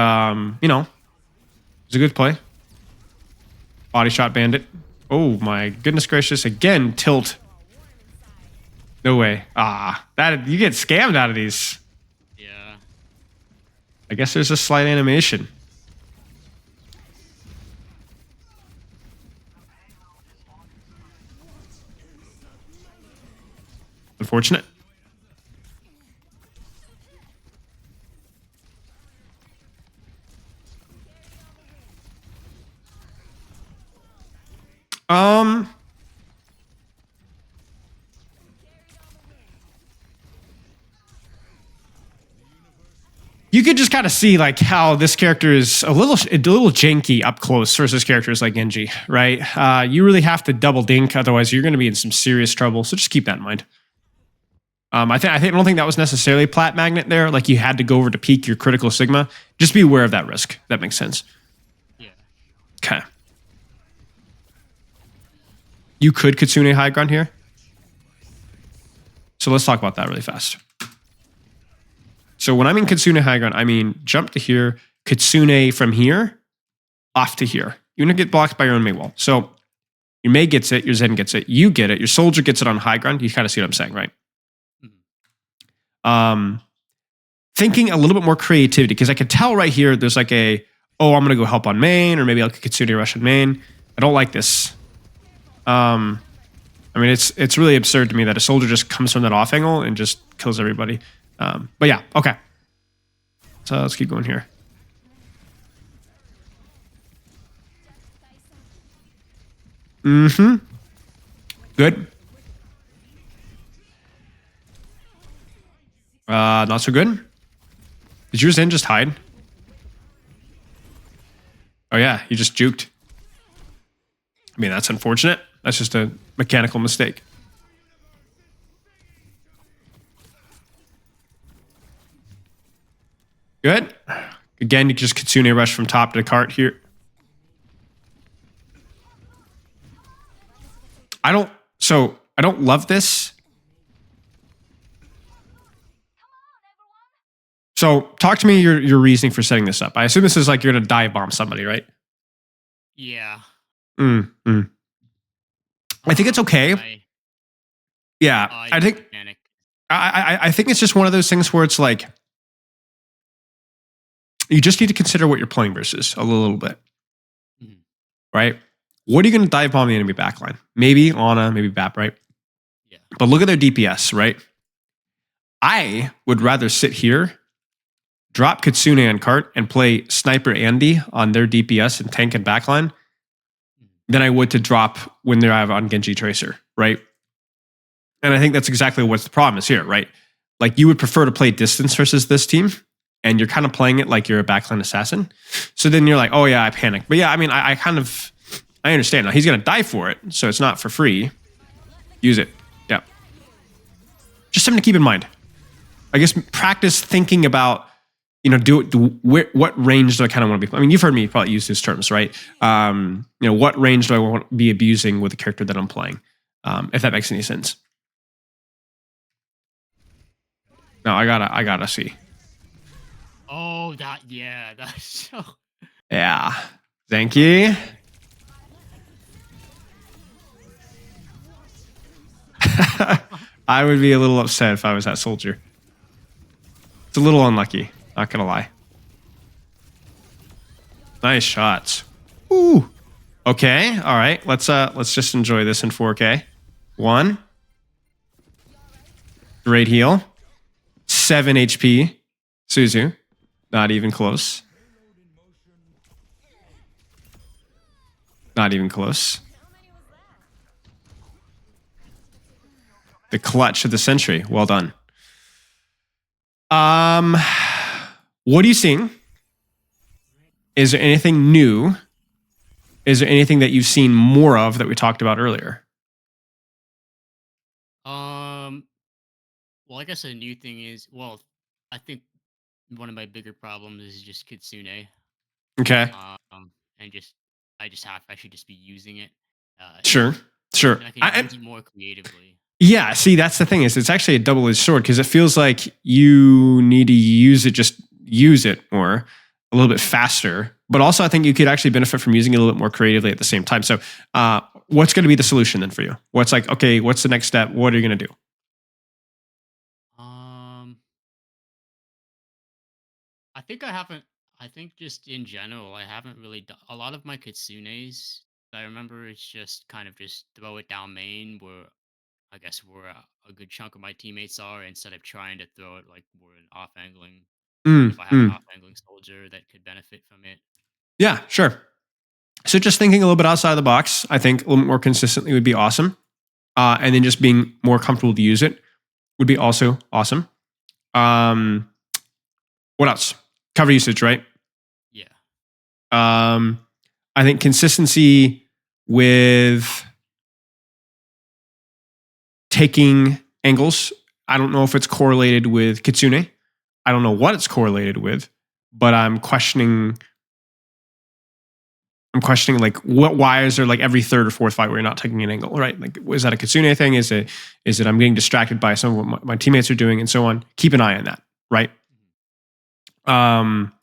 it was a good play. Body shot bandit. Oh my goodness gracious. Again, tilt. No way. That you get scammed out of these. Yeah. I guess there's a slight animation. Unfortunate. You could just kind of see like how this character is a little janky up close versus characters like Genji, right? You really have to double dink, otherwise you're going to be in some serious trouble. So just keep that in mind. I don't think that was necessarily plat magnet there. Like you had to go over to peak your critical sigma. Just be aware of that risk. That makes sense. Yeah. Okay. You could Kitsune high ground here. So let's talk about that really fast. So when I mean Kitsune high ground, I mean jump to here, Kitsune from here, off to here. You're going to get blocked by your own Mei wall. So your Mei gets it, your Zen gets it, you get it, your soldier gets it on high ground. You kind of see what I'm saying, right? Thinking a little bit more creativity, because I could tell right here there's like a, oh, I'm going to go help on main, or maybe I'll Kitsune rush on main. I don't like this. I mean, it's really absurd to me that a soldier just comes from that off angle and just kills everybody. But yeah, okay. So let's keep going here. Good. Not so good. Did yours in just hide? Oh yeah, you just juked. I mean, that's unfortunate. That's just a mechanical mistake. Good. Again, you can just Kitsune rush from top to cart here. I don't love this. So talk to me your reasoning for setting this up. I assume this is like you're gonna dive bomb somebody, right? Yeah. I think it's okay. Yeah, I think panic. I think it's just one of those things where it's like you just need to consider what you're playing versus a little bit, right? What are you going to dive bomb the enemy backline? Maybe Ana, maybe Bap, right? Yeah. But look at their DPS, right? I would rather sit here, drop Kitsune and cart, and play Sniper Andy on their DPS and tank and backline than I would to drop when they're on Genji Tracer, right? And I think that's exactly what's the problem is here, right? Like you would prefer to play distance versus this team, and you're kind of playing it like you're a backline assassin. So then you're like, oh yeah, I panicked. But yeah, I mean, I understand. Now he's going to die for it, so it's not for free. Use it. Yeah. Just something to keep in mind. I guess practice thinking about, what range do I kind of want to be? I mean, you've heard me probably use these terms, right? What range do I want to be abusing with the character that I'm playing? If that makes any sense. No, I gotta see. Oh, that's so. Yeah. Thank you. I would be a little upset if I was that soldier. It's a little unlucky, not gonna lie. Nice shots. Ooh. Okay, all right. Let's just enjoy this in 4K. 1. Great heal. 7 HP. Suzu. Not even close. Not even close. The clutch of the century. Well done. What are you seeing? Is there anything new? Is there anything that you've seen more of that we talked about earlier? Well, I guess a new thing is, I think one of my bigger problems is just Kitsune. Okay. And I should just be using it. Sure. Sure. And I can use it more creatively. Yeah, see, that's the thing is it's actually a double-edged sword because it feels like you need to just use it more, a little bit faster. But also I think you could actually benefit from using it a little bit more creatively at the same time. So what's going to be the solution then for you? What's the next step? What are you going to do? I think just in general, I haven't really done a lot of my Kitsunes. I remember it's just kind of just throw it down main where I guess where a good chunk of my teammates are instead of trying to throw it like we're an off angling. If I have an off angling soldier that could benefit from it. Yeah, sure. So just thinking a little bit outside of the box, I think a little bit more consistently would be awesome. And then just being more comfortable to use it would be also awesome. What else? Cover usage, right? Yeah. I think consistency with taking angles. I don't know if it's correlated with Kitsune. I don't know what it's correlated with, but I'm questioning like what why is there like every third or fourth fight where you're not taking an angle, right? Like is that a Kitsune thing? Is it I'm getting distracted by some of what my teammates are doing and so on? Keep an eye on that, right? Um,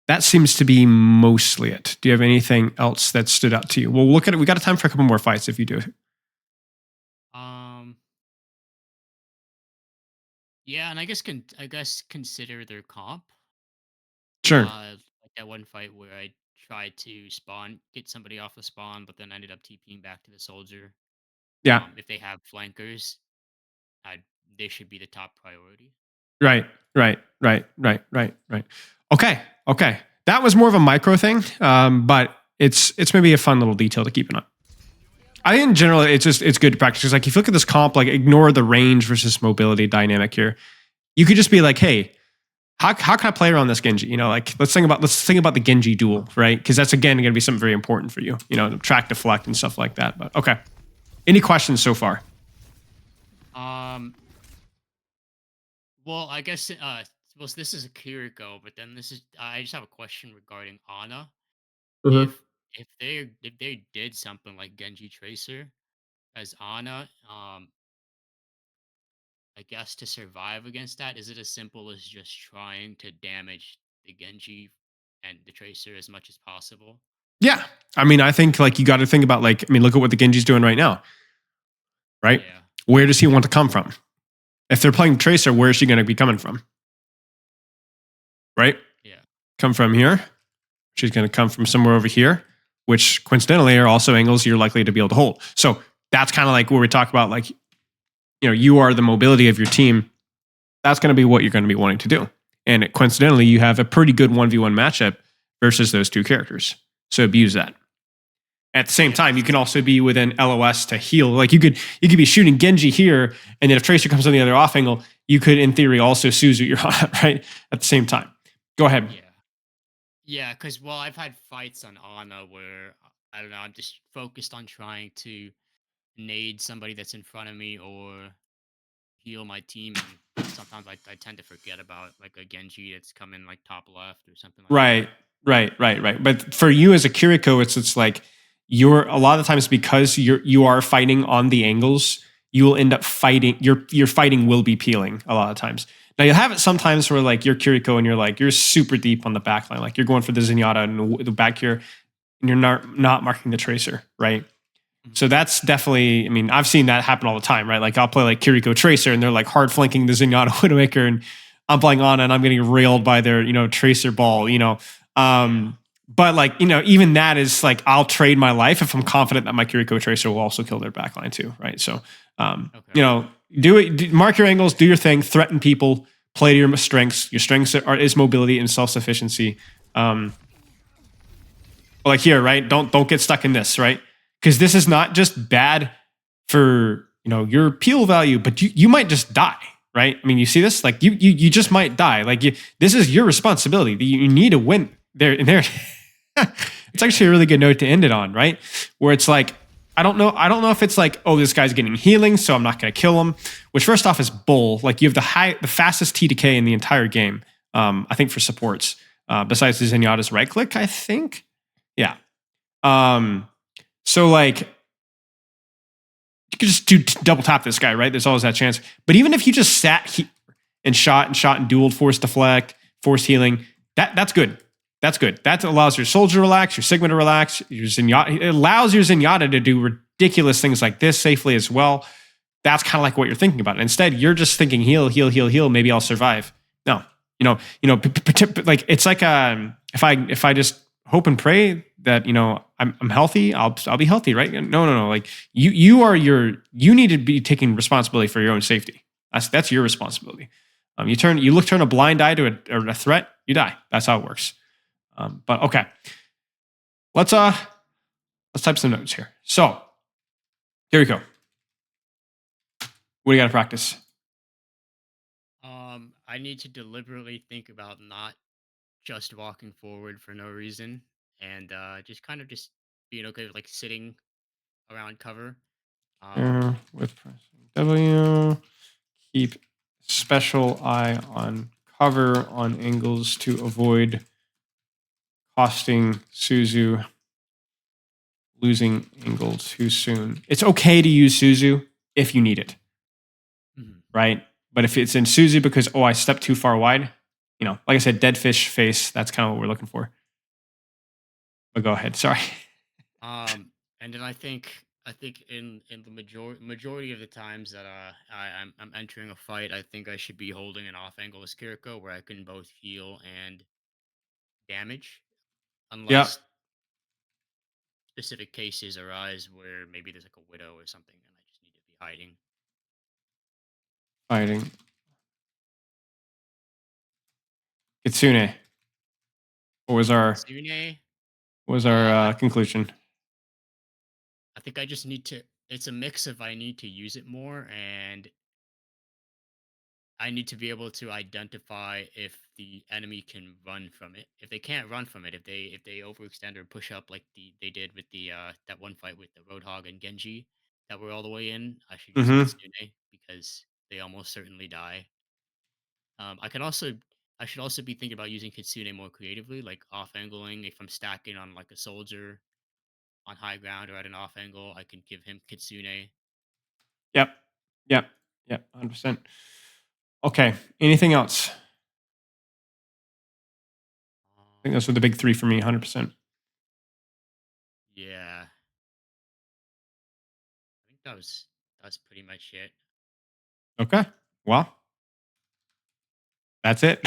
that seems to be mostly it. Do you have anything else that stood out to you? Well, look at it. We got a time for a couple more fights if you do. Um, yeah, and I guess consider their comp. Sure. Like that one fight where I tried to get somebody off the spawn, but then ended up TPing back to the soldier. Yeah. If they have flankers, I they should be the top priority. Right. Right. Right. Right. Right. Right. Okay. Okay. That was more of a micro thing, but it's maybe a fun little detail to keep an eye. I think in general, it's good to practice. 'Cause, like if you look at this comp, like ignore the range versus mobility dynamic here. You could just be like, hey, how can I play around this Genji? You know, like let's think about the Genji duel, right? Because that's again going to be something very important for you. You know, track deflect and stuff like that. But okay, any questions so far? Um, well, I guess well, this is a Kiriko, but then this is I just have a question regarding Ana. Uh-huh. If if they did something like Genji Tracer as Ana, I guess to survive against that, is it as simple as just trying to damage the Genji and the Tracer as much as possible? Yeah, I mean, I think like you got to think about like I mean, look at what the Genji's doing right now, right? Yeah, Where does he want to come from? If they're playing Tracer, where is she going to be coming from? Right? yeah, Come from here. She's going to come from somewhere over here, which coincidentally are also angles you're likely to be able to hold. So that's kind of like where we talk about like you are the mobility of your team. That's going to be what you're going to be wanting to do. And coincidentally, you have a pretty good 1v1 matchup versus those two characters. So abuse that. At the same yeah, time, you can also be within LOS to heal. Like you could be shooting Genji here, and then if Tracer comes on the other off angle, you could in theory also Suzu your right at the same time. Go ahead. yeah, yeah. Because well, I've had fights on Ana where I don't know. I'm just focused on trying to nade somebody that's in front of me or heal my team, and sometimes I tend to forget about like a Genji that's coming like top left or something like Right, that. right. But for you as a Kiriko, it's like you're a lot of the times because you are fighting on the angles, you will end up fighting. Your fighting will be peeling a lot of times. Now you'll have it sometimes where like you're Kiriko and you're super deep on the back line, like you're going for the Zenyatta and the back here, and you're not marking the tracer, right? Mhm. So that's definitely, I mean, I've seen that happen all the time, right? Like I'll play like Kiriko Tracer and they're like hard flanking the Zenyatta Widowmaker and I'm playing on and I'm getting railed by their, Tracer ball. Yeah. But like, even that is like, I'll trade my life if I'm confident that my Kiriko Tracer will also kill their backline too, right? So, Okay. do it, mark your angles, do your thing, threaten people, play to your strengths. Your strengths is mobility and self-sufficiency. Um, like here, right? Don't get stuck in this, right? Because this is not just bad for your peel value, but you might just die, right? I mean, you see this, like you just might die. Like this is your responsibility. You need to win there and there. It's actually a really good note to end it on, right? Where it's like, I don't know if it's like, oh, this guy's getting healing, so I'm not going to kill him. Which first off is bull. Like you have the fastest T to K in the entire game. I think for supports, besides the Zenyatta's right click, I think. Yeah. Um, so like you could just double tap this guy, right? There's always that chance. But even if you just sat and shot and dueled, force deflect, force healing, that's good. That's good. That allows your soldier to relax, your Sigma to relax, your Zenyatta. It allows your Zenyatta to do ridiculous things like this safely as well. That's kind of like what you're thinking about. Instead, you're just thinking heal, heal, heal, heal. Maybe I'll survive. No, like it's like if I just hope and pray that I'm healthy, I'll be healthy, right? No. Like you need to be taking responsibility for your own safety. That's your responsibility. You turn a blind eye to a threat, you die. That's how it works. But okay, let's type some notes here. So here we go. What do you got to practice? I need to deliberately think about not just walking forward for no reason, and just kind of just being okay with like sitting around cover. Um, With pressing W. Keep special eye on cover on angles to avoid costing Suzu losing angle too soon. It's okay to use Suzu if you need it, Mhm. right? But if it's in Suzu because, oh, I stepped too far wide, like I said, dead fish face, that's kind of what we're looking for. But go ahead. Sorry. And then I think in the majority of the times that I'm entering a fight, I think I should be holding an off angle as Kiriko where I can both heal and damage, Yep. unless specific cases arise where maybe there's like a widow or something and I just need to be hiding. Fighting. Kitsune. What was our Kitsune, what was our I conclusion? I think I just need to. It's a mix of I need to use it more and I need to be able to identify if the enemy can run from it. If they can't run from it, if they overextend or push up like they did with the that one fight with the Roadhog and Genji that were all the way in, I should use Mm-hmm. Kitsune because they almost certainly die. I can also I should also be thinking about using Kitsune more creatively, like off angling. If I'm stacking on like a soldier on high ground or at an off angle, I can give him Kitsune. Yep. Yep. Yep. 100%. Okay. Anything else? I think those were the big three for me. 100%. Yeah, I think that's pretty much it. Okay. Well, that's it.